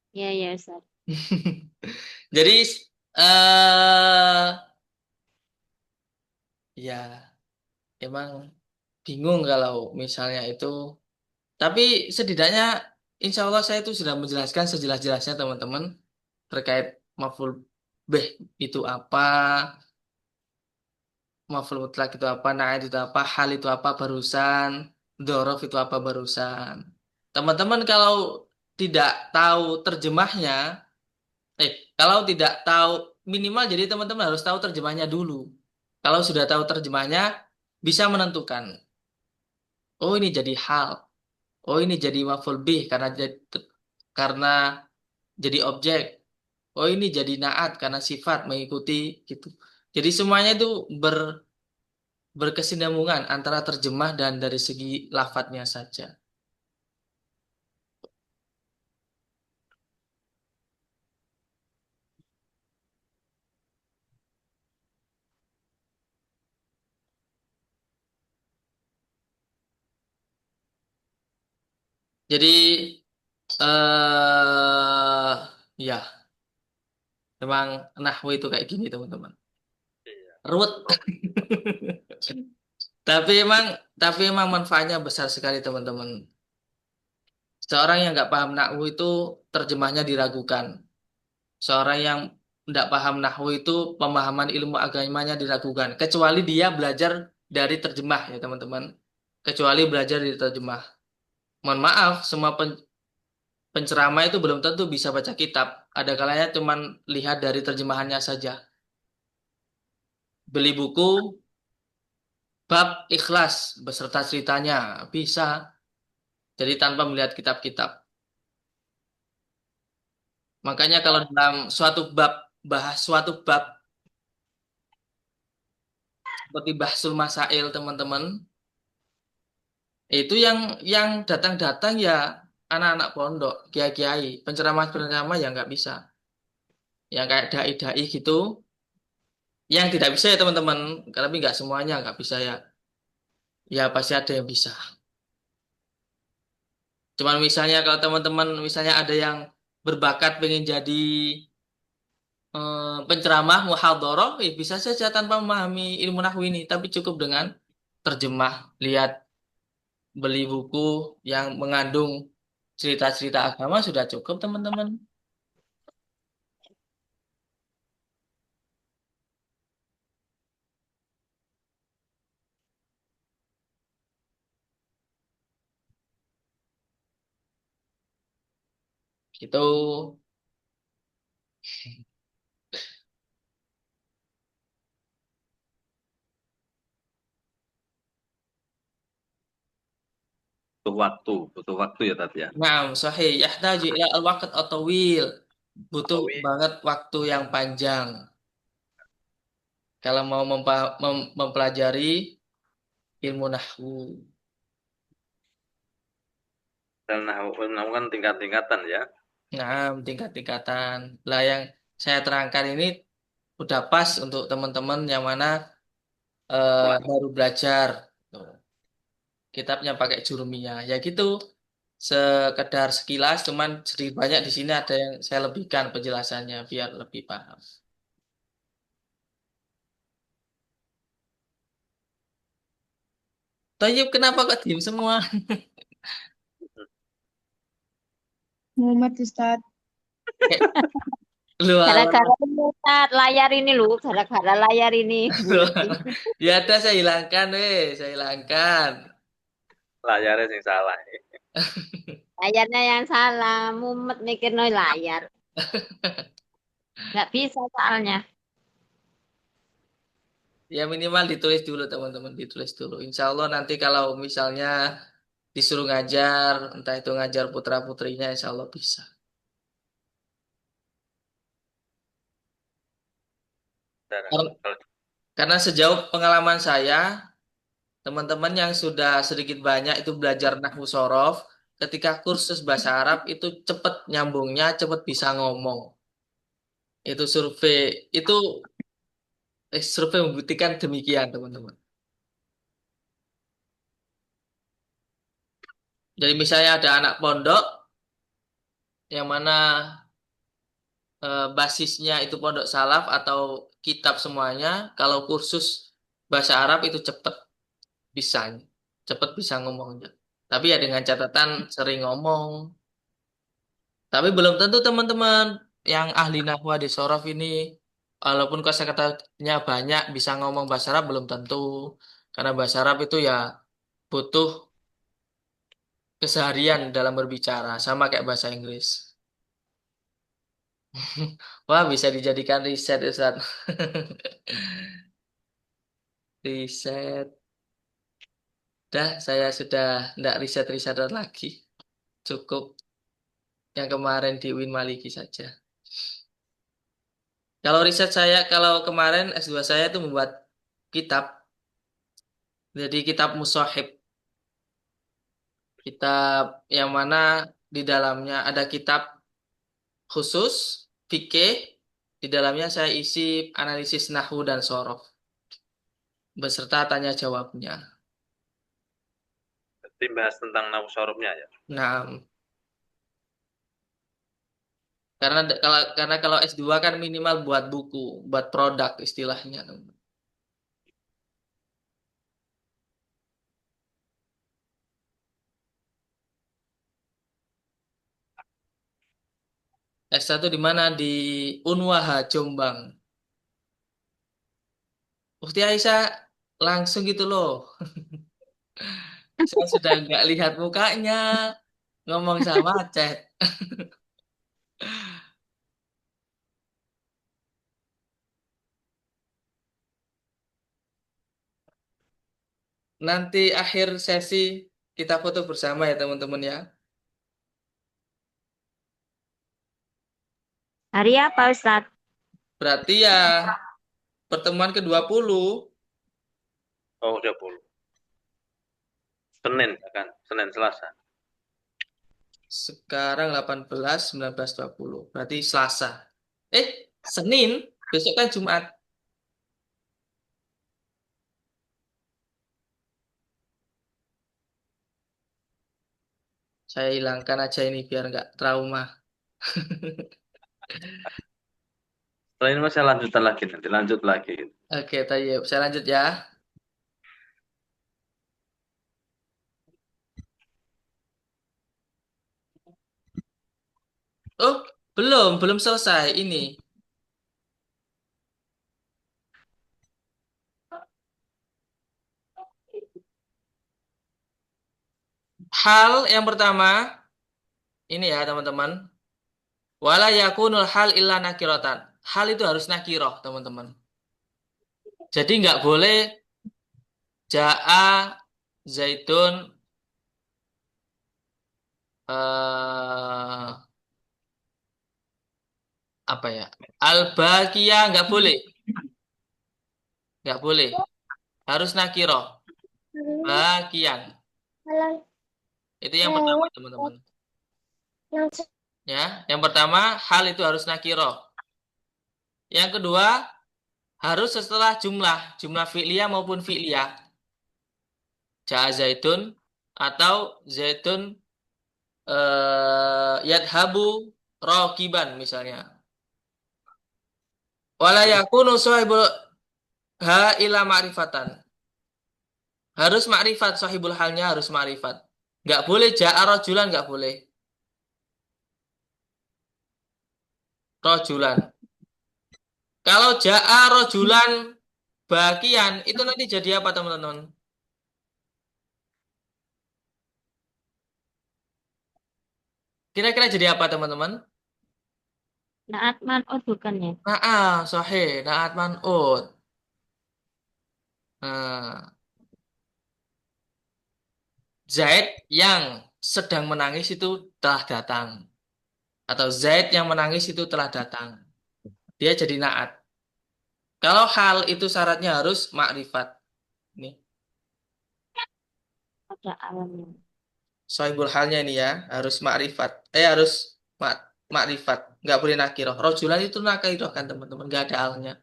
Ya, ya, Ustaz. Jadi eh ya emang bingung kalau misalnya itu. Tapi setidaknya insya Allah saya itu sudah menjelaskan sejelas-jelasnya teman-teman terkait maf'ul bih itu apa, maf'ul mutlak itu apa, na'at itu apa, hal itu apa barusan, dzaraf itu apa barusan. Teman-teman kalau tidak tahu terjemahnya, kalau tidak tahu minimal jadi teman-teman harus tahu terjemahnya dulu. Kalau sudah tahu terjemahnya bisa menentukan. Oh ini jadi hal. Oh ini jadi maf'ul bih karena jadi objek. Oh ini jadi naat karena sifat mengikuti gitu. Jadi semuanya itu berkesinambungan antara terjemah dan dari segi lafadznya saja. Jadi ya memang nahwu itu kayak gini teman-teman. Ruwet. Tapi emang manfaatnya besar sekali teman-teman. Seorang yang nggak paham nahwu itu terjemahnya diragukan. Seorang yang tidak paham nahwu itu pemahaman ilmu agamanya diragukan. Kecuali dia belajar dari terjemah ya teman-teman. Kecuali belajar dari terjemah. Mohon maaf, semua penceramah itu belum tentu bisa baca kitab. Ada kalanya cuman lihat dari terjemahannya saja. Beli buku bab ikhlas beserta ceritanya bisa. Jadi tanpa melihat kitab-kitab. Makanya kalau dalam suatu bab bahas suatu bab seperti bahsul masail teman-teman, itu yang datang-datang ya anak-anak pondok, kiai-kiai, penceramah-penceramah yang nggak bisa. Yang kayak dai-dai gitu, yang tidak bisa ya teman-teman, tapi nggak semuanya nggak bisa ya. Ya pasti ada yang bisa. Cuman misalnya kalau teman-teman misalnya ada yang berbakat pengen jadi penceramah muhadharah, bisa saja tanpa memahami ilmu nahwu ini, tapi cukup dengan terjemah, lihat, beli buku yang mengandung Cerita-cerita agama sudah cukup, teman-teman. Gitu. butuh waktu ya tadi ya. Nah, sahih. Yahtaju ila al-waqt at-tawil. Butuh Tawi. banget waktu yang panjang. Kalau mau mempelajari ilmu nahwu. Dan nahwu kan tingkat-tingkatan ya. Nah, tingkat-tingkatan. Lah yang saya terangkan ini udah pas untuk teman-teman yang mana baru belajar. Tuh. Kitabnya pakai jurumiyah. Ya gitu. Sekedar sekilas, cuman sedikit banyak di sini ada yang saya lebihkan penjelasannya biar lebih paham. Tayyip, kenapa kok diem semua? Muhammad Ustaz. Lu Gara-gara Allah. ini Ustaz, layar ini loh, gara-gara layar ini. Bulet. Ya ada saya hilangkan, saya hilangkan. Layarnya sing salah. Layarnya yang salah, mumet mikir no layar. Nggak bisa soalnya. Ya minimal ditulis dulu teman-teman, ditulis dulu. Insya Allah nanti kalau misalnya disuruh ngajar, entah itu ngajar putra-putrinya, insya Allah bisa. Karena Kalau karena sejauh pengalaman saya, teman-teman yang sudah sedikit banyak itu belajar nahwu sorof, ketika kursus bahasa Arab itu cepet nyambungnya, cepet bisa ngomong. Itu survei membuktikan demikian, teman-teman. Jadi misalnya ada anak pondok yang mana basisnya itu pondok salaf atau kitab semuanya, kalau kursus bahasa Arab itu bisa, cepet bisa ngomongnya. Tapi ya dengan catatan sering ngomong. Tapi belum tentu teman-teman yang ahli nahwa di Sorof ini, walaupun kosakatanya banyak, bisa ngomong bahasa Arab belum tentu. Karena bahasa Arab itu ya butuh keseharian dalam berbicara, sama kayak bahasa Inggris. Wah, bisa dijadikan riset, Ustaz. Riset. Dah, saya sudah tidak riset-risetan lagi. Cukup yang kemarin di Win Maliki saja. Kalau riset saya, kalau kemarin S2 saya itu membuat kitab. Jadi kitab Musahib. Kitab yang mana di dalamnya ada kitab khusus, fikih. Di dalamnya saya isi analisis nahwu dan sorof. Beserta tanya jawabnya. tim bahas tentang nahwu sorofnya ya. Nah, karena kalau S2 kan minimal buat buku, buat produk istilahnya. S1 di mana? Di Unwaha, Jombang. Ukti Aisyah langsung gitu loh. Saya sudah nggak lihat mukanya, ngomong sama chat. Nanti akhir sesi kita foto bersama ya teman-teman ya. Hari apa Ustaz? Berarti ya pertemuan ke-20. Oh, udah 10. Senin kan, Senin Selasa. Sekarang 18, 19, 20. Berarti Selasa. Senin. Besok kan Jumat. Saya hilangkan aja ini biar nggak trauma. Setelah ini saya lanjutkan lagi nanti, lanjut lagi. Oke, Tayyip. Saya lanjut ya. Belum selesai ini. Hal yang pertama, ini ya teman-teman. Wala yakunul hal illa nakirotan. Hal itu harus nakiroh, teman-teman. Jadi nggak boleh ja'a zaitun eh apa ya? Al-baqiyah nggak boleh. Harus nakiroh. Bakian. Itu yang pertama, teman-teman. Ya, yang pertama hal itu harus nakiroh. Yang kedua harus setelah jumlah fi'liyah maupun fi'liyah. Ja'a zaitun atau zaitun yadhabu rokiban misalnya. Wala yakunu sahibul ha ila ma'rifatan. Harus ma'rifat, sahibul halnya harus ma'rifat. Nggak boleh ja'a rojulan, nggak boleh. Rojulan. Kalau ja'a rojulan bakian, itu nanti jadi apa teman-teman? Kira-kira jadi apa teman-teman? Naat man'ut bukan ya? Sahih, na'at man'ud. Nah, Zaid yang sedang menangis itu telah datang. Atau Zaid yang menangis itu telah datang. Dia jadi naat. Kalau hal itu syaratnya harus makrifat. Nih, Ada alamnya. sohibul halnya ini ya, harus makrifat. Harus makrifat. Nggak boleh nakiroh. Rojulan itu nakiroh kan teman-teman. Nggak ada alnya.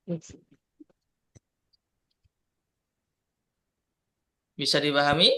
Yes. Bisa dipahami?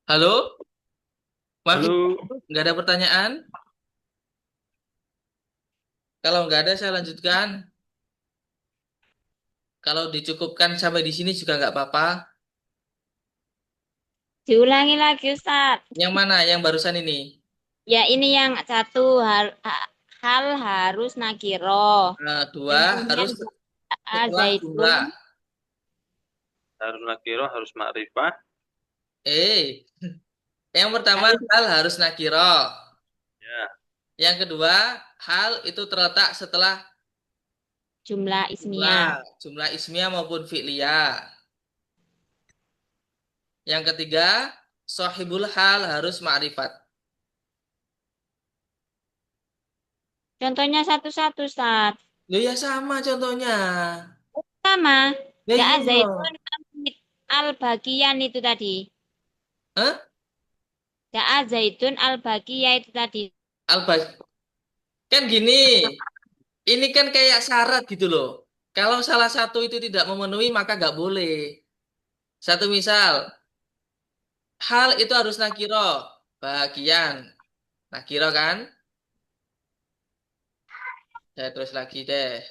Halo? Masih Halo. nggak ada pertanyaan? Kalau nggak ada, saya lanjutkan. Kalau dicukupkan sampai di sini juga nggak apa-apa. Diulangi lagi Ustaz. Yang mana? Yang barusan ini? Ya ini yang satu hal harus nakiro. Dua, Contohnya harus setelah zaitun. jumlah. Harus nakiro, harus makrifah. Yang pertama hal harus nakiro. Ya. Yang kedua, hal itu terletak setelah Jumlah ismiyah. jumlah ismiyah maupun fi'liyah. Yang ketiga, sahibul hal harus ma'rifat. Contohnya satu-satu Ustaz. Loh ya sama contohnya. Sama. Ya Ya iya. zaitun al-bagian itu tadi. Hah? Ya zaitun al-bagiyah itu tadi. Albas. Kan gini. Ini kan kayak syarat gitu loh. Kalau salah satu itu tidak memenuhi maka nggak boleh. Satu misal, hal itu harus nakiro. Bagian. Nakiro kan? Saya tulis lagi deh.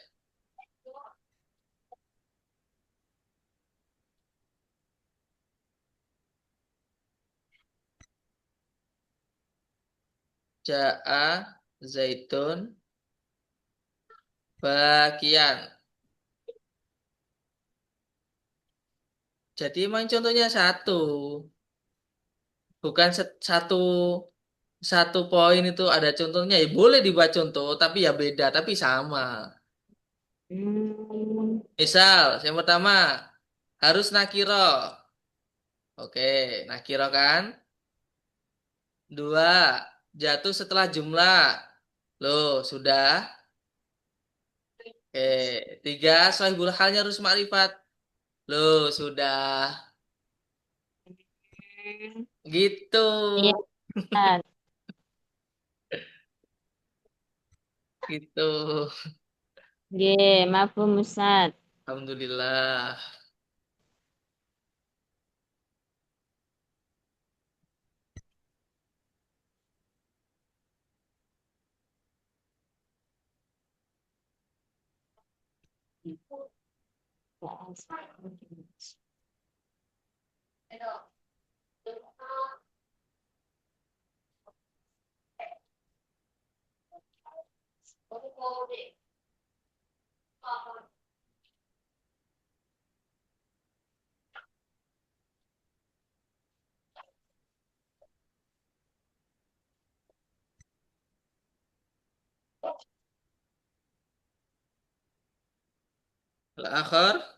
Ja'a Zaitun bagian. Jadi emang contohnya satu. Bukan satu satu poin itu ada contohnya. Ya boleh dibuat contoh, tapi ya beda, tapi sama. Hmm. Misal, yang pertama harus nakiro. Oke, nakiro kan? Dua, jatuh setelah jumlah. Loh, sudah. Oke, tiga, sohibul halnya harus makrifat. Loh, sudah. Gitu. Iya, Ustaz. Gitu. Nggih, mafhum Ustaz. Alhamdulillah. Al-akhir.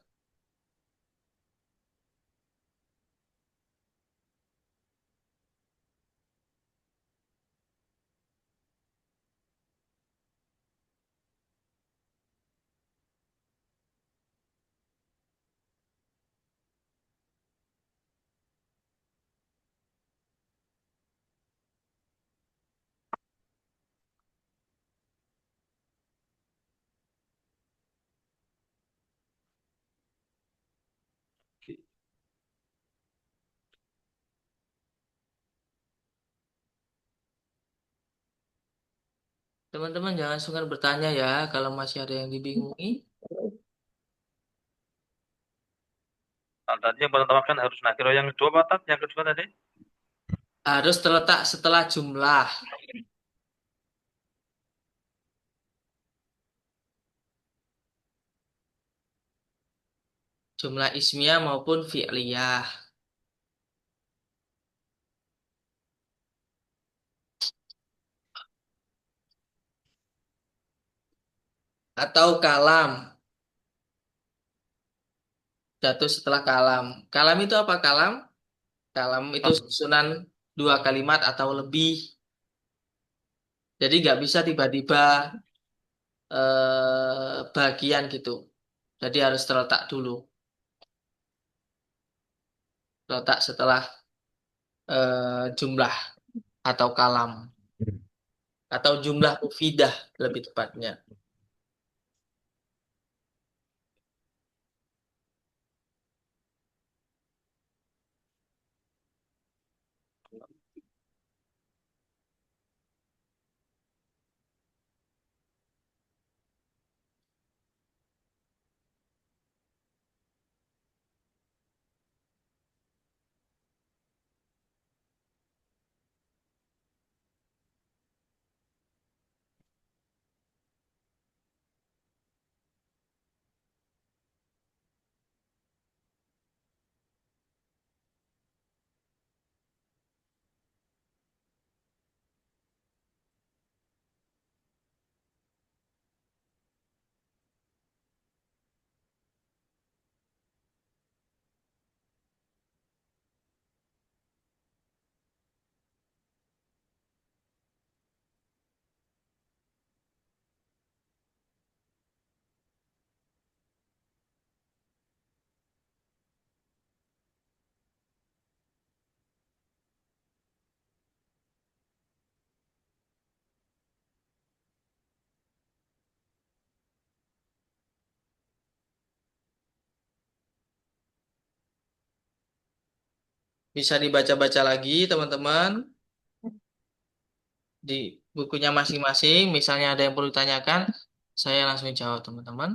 Teman-teman jangan sungkan bertanya ya kalau masih ada yang dibingungi. Kalau tadi yang pertama kan harus nakiro, yang kedua apa Tat? Yang kedua tadi? Harus terletak setelah jumlah. Jumlah ismiyah maupun fi'liyah. Atau kalam. Jatuh setelah kalam. Kalam itu apa kalam? Kalam itu susunan dua kalimat atau lebih. Jadi nggak bisa tiba-tiba bagian gitu. Jadi harus terletak dulu. Terletak setelah jumlah atau kalam. Atau jumlah mufidah lebih tepatnya. Bisa dibaca-baca lagi teman-teman. Di bukunya masing-masing. Misalnya ada yang perlu ditanyakan. Saya langsung jawab, teman-teman.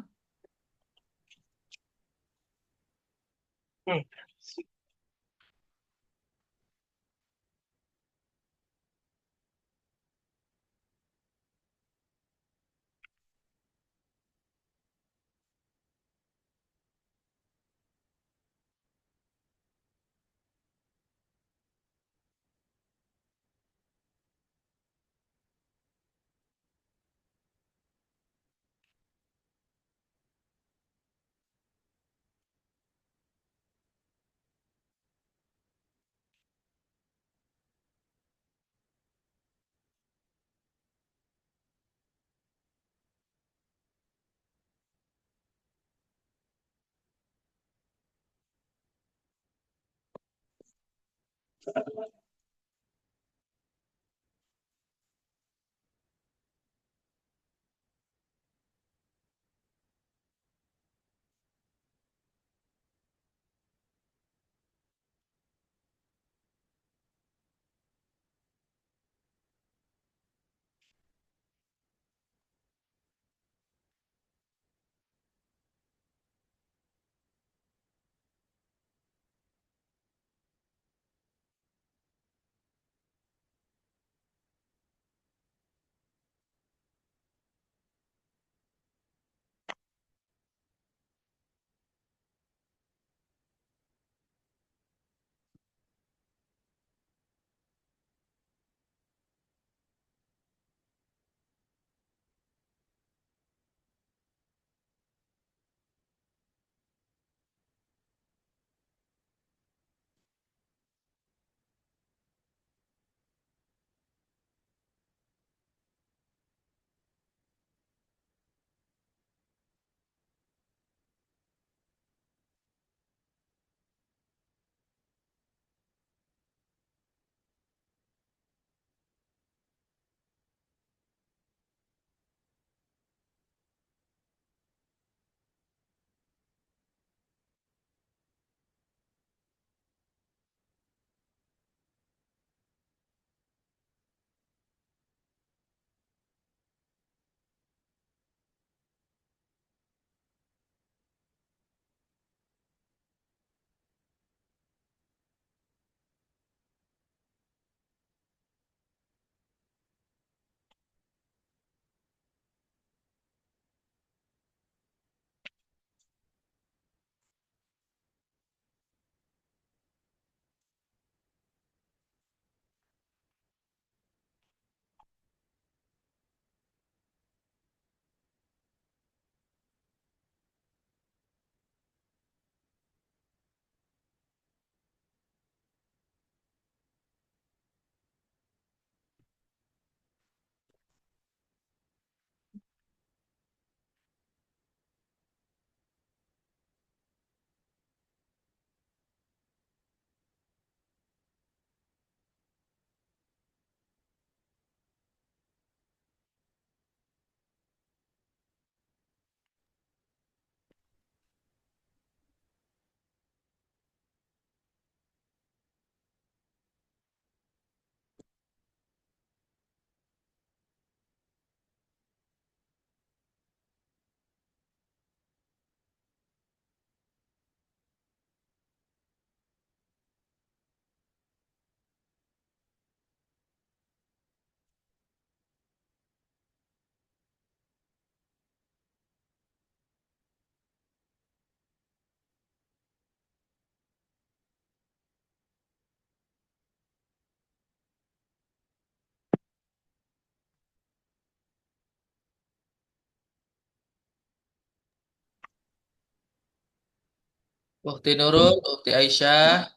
Ukti Nurul, Ukti Aisyah,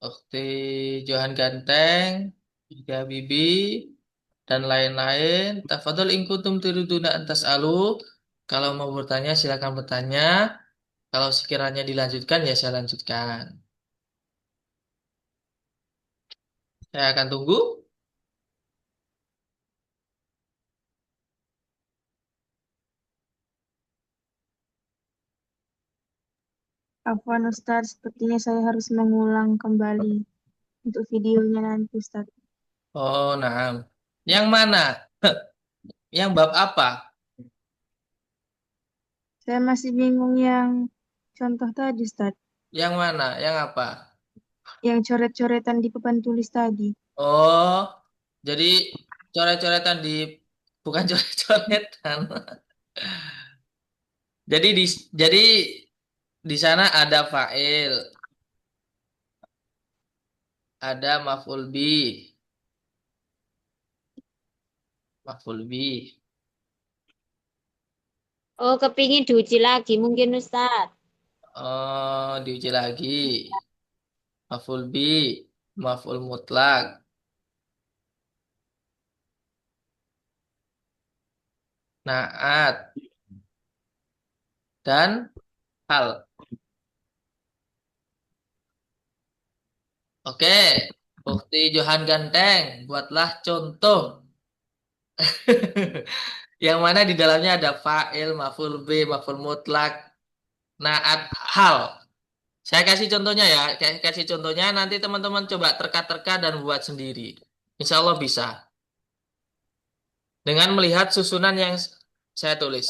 Ukti Johan Ganteng, Ukti Habibi, dan lain-lain. Tafadhol in kuntum turiduna an tas'alu. Kalau mau bertanya silakan bertanya. Kalau sekiranya dilanjutkan ya saya lanjutkan. Saya akan tunggu. Afwan Ustaz, sepertinya saya harus mengulang kembali untuk videonya nanti Ustaz. Oh, nah. Yang mana? Yang bab apa? Saya masih bingung yang contoh tadi, Ustaz. Yang mana? Yang apa? Yang coret-coretan di papan tulis tadi. Oh, jadi coret-coretan bukan coret-coretan. Jadi di sana ada fa'il, ada maf'ul bi. Oh, kepingin diuji lagi mungkin Ustaz. Oh, diuji lagi. Maf'ul bi, maf'ul mutlak, naat, dan hal. Oke, Bukti Johan Ganteng, buatlah contoh. Yang mana di dalamnya ada fa'il, maf'ul bi, maf'ul mutlak, naat, hal. Saya kasih contohnya ya, kasih contohnya nanti teman-teman coba terka-terka dan buat sendiri. Insya Allah bisa. Dengan melihat susunan yang saya tulis.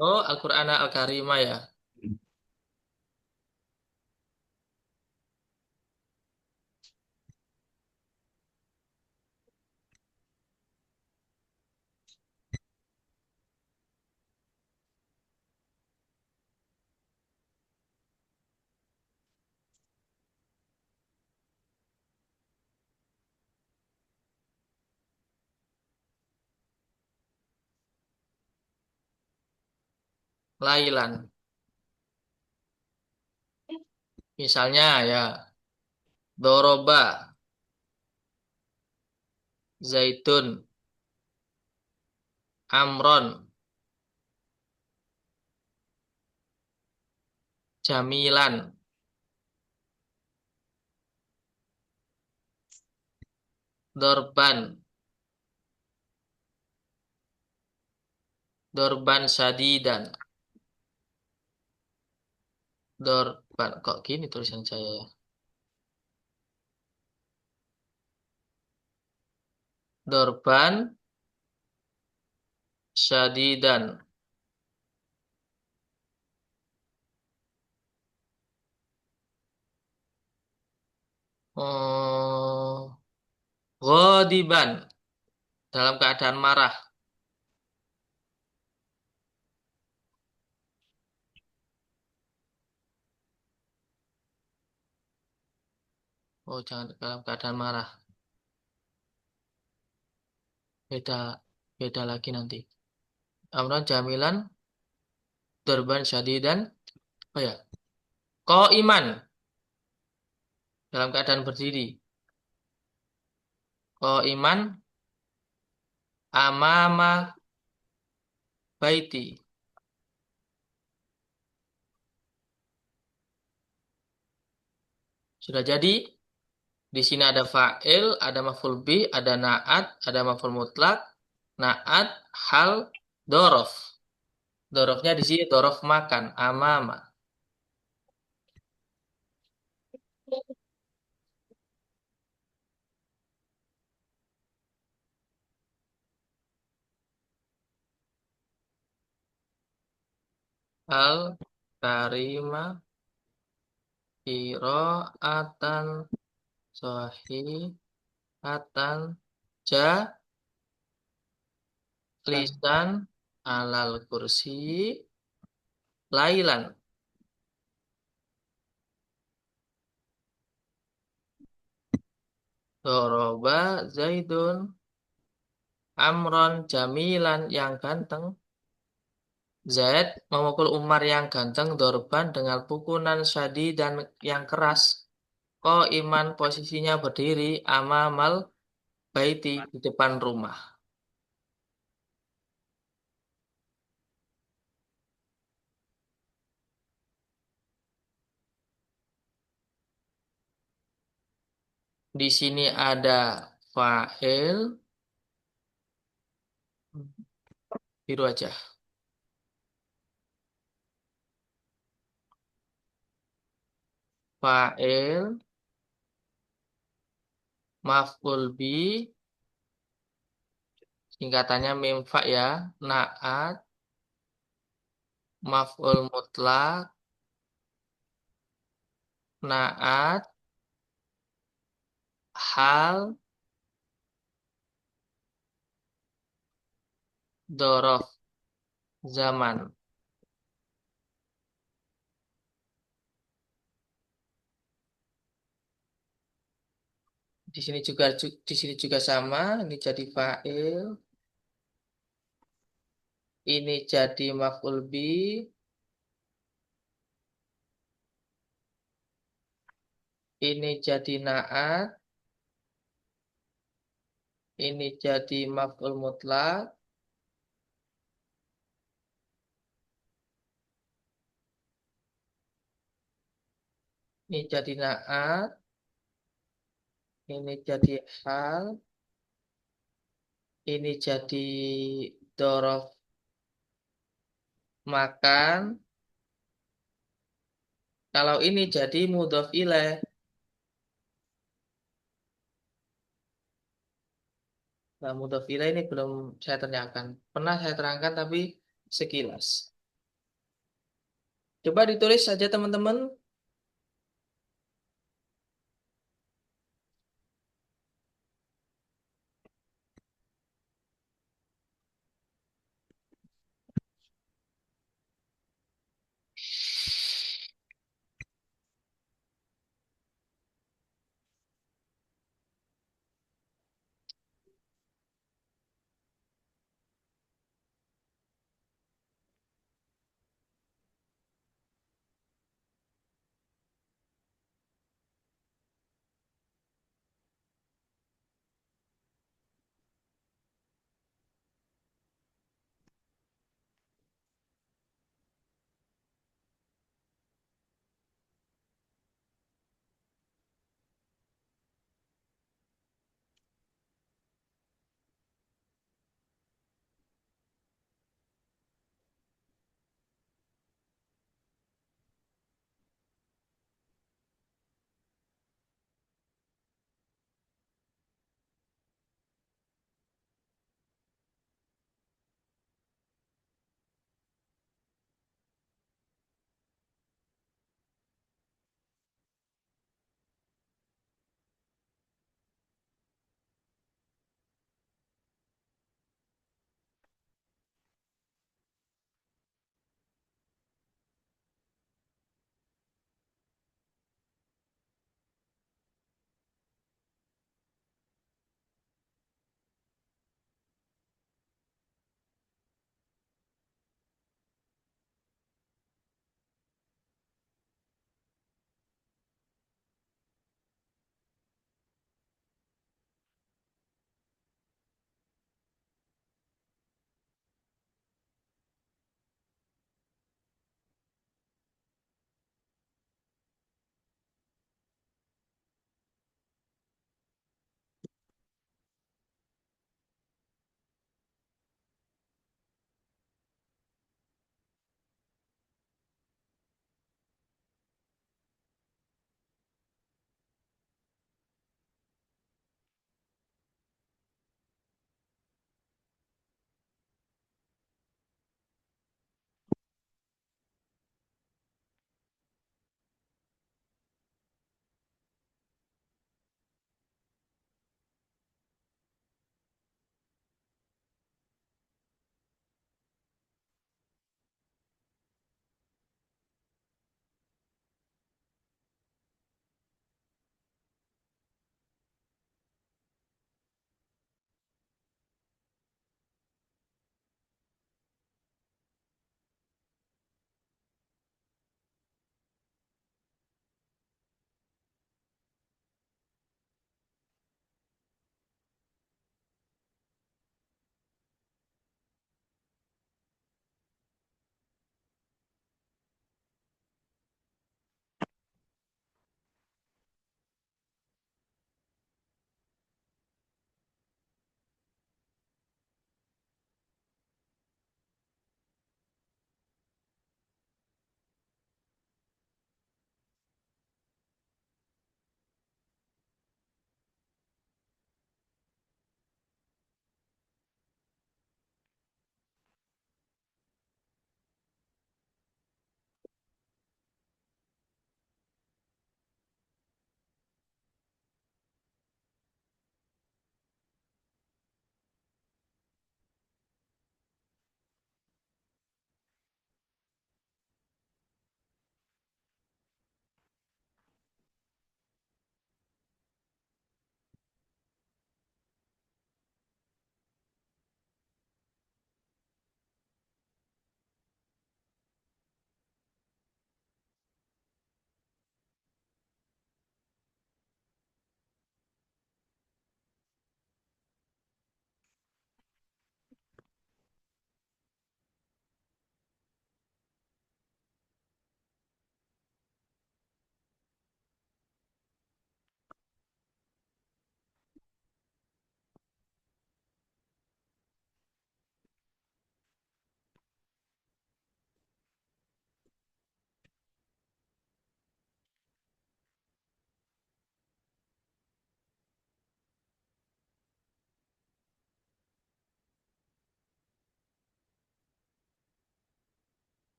Oh, Al-Quran Al-Karimah ya. Lailan. Misalnya ya, Doroba, Zaitun, Amron, Jamilan, Dorban, Dorban Sadidan, Dorban. Kok gini tulisan saya ya? Dorban Sadidan. Oh, Ghadiban. Dalam keadaan marah. Oh, jangan dalam keadaan marah. Beda, beda lagi nanti. Amron Jamilan, Dorban Sadidan. Oh ya, Iman. Dalam keadaan berdiri. Iman amama baiti. Sudah jadi. Di sini ada fa'il, ada maf'ul bi, ada na'at, ada maf'ul mutlak, na'at, hal, dorof. Dorofnya di sini dorof makan, amama. Al karima qiraatan sahihatan lisan alal kursi lailan. Doroba Zaidun Amron Jamilan yang ganteng. Zaid memukul Umar yang ganteng dorban dengan pukulan syadi dan yang keras. Iman posisinya berdiri amamal baiti di depan rumah. Di sini ada fa'il, biru aja. Fa'il, maf'ul bi, singkatannya mim-fa ya. Naat, maf'ul mutlak, naat, hal, dorof, zaman. Di sini juga sama, ini jadi fa'il, ini jadi maf'ul bi, ini jadi naat, ini jadi maf'ul mutlak, ini jadi naat, ini jadi hal, ini jadi dorof makan. Kalau ini jadi mudhof ilaih. Nah, mudhof ilaih ini belum saya terangkan. Pernah saya terangkan tapi sekilas. Coba ditulis saja teman-teman.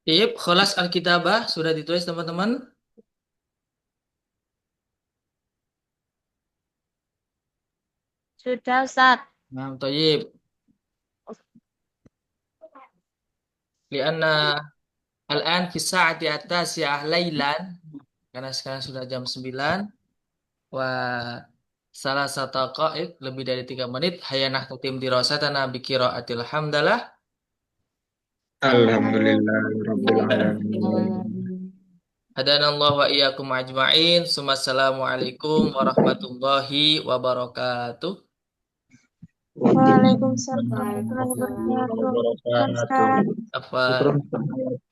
Tip, kholas al-kitabah sudah ditulis teman-teman? Sudah, Ustaz. Nah, toyib. Lianna al-an fi sa'ati at-tasi'ah lailan. Karena sekarang sudah jam 9. Wah, salah satu qaid lebih dari 3 menit. Hayanah tatim dirasatana bi qiraatil hamdalah. Alhamdulillah Rabbil Alamin. Hadanallahu wa iyyakum ajma'in. Assalamualaikum warahmatullahi wabarakatuh. Waalaikumsalam warahmatullahi Waalaikumsalam. wabarakatuh. Wabarakatuh. Ustaz. Apa Syukron.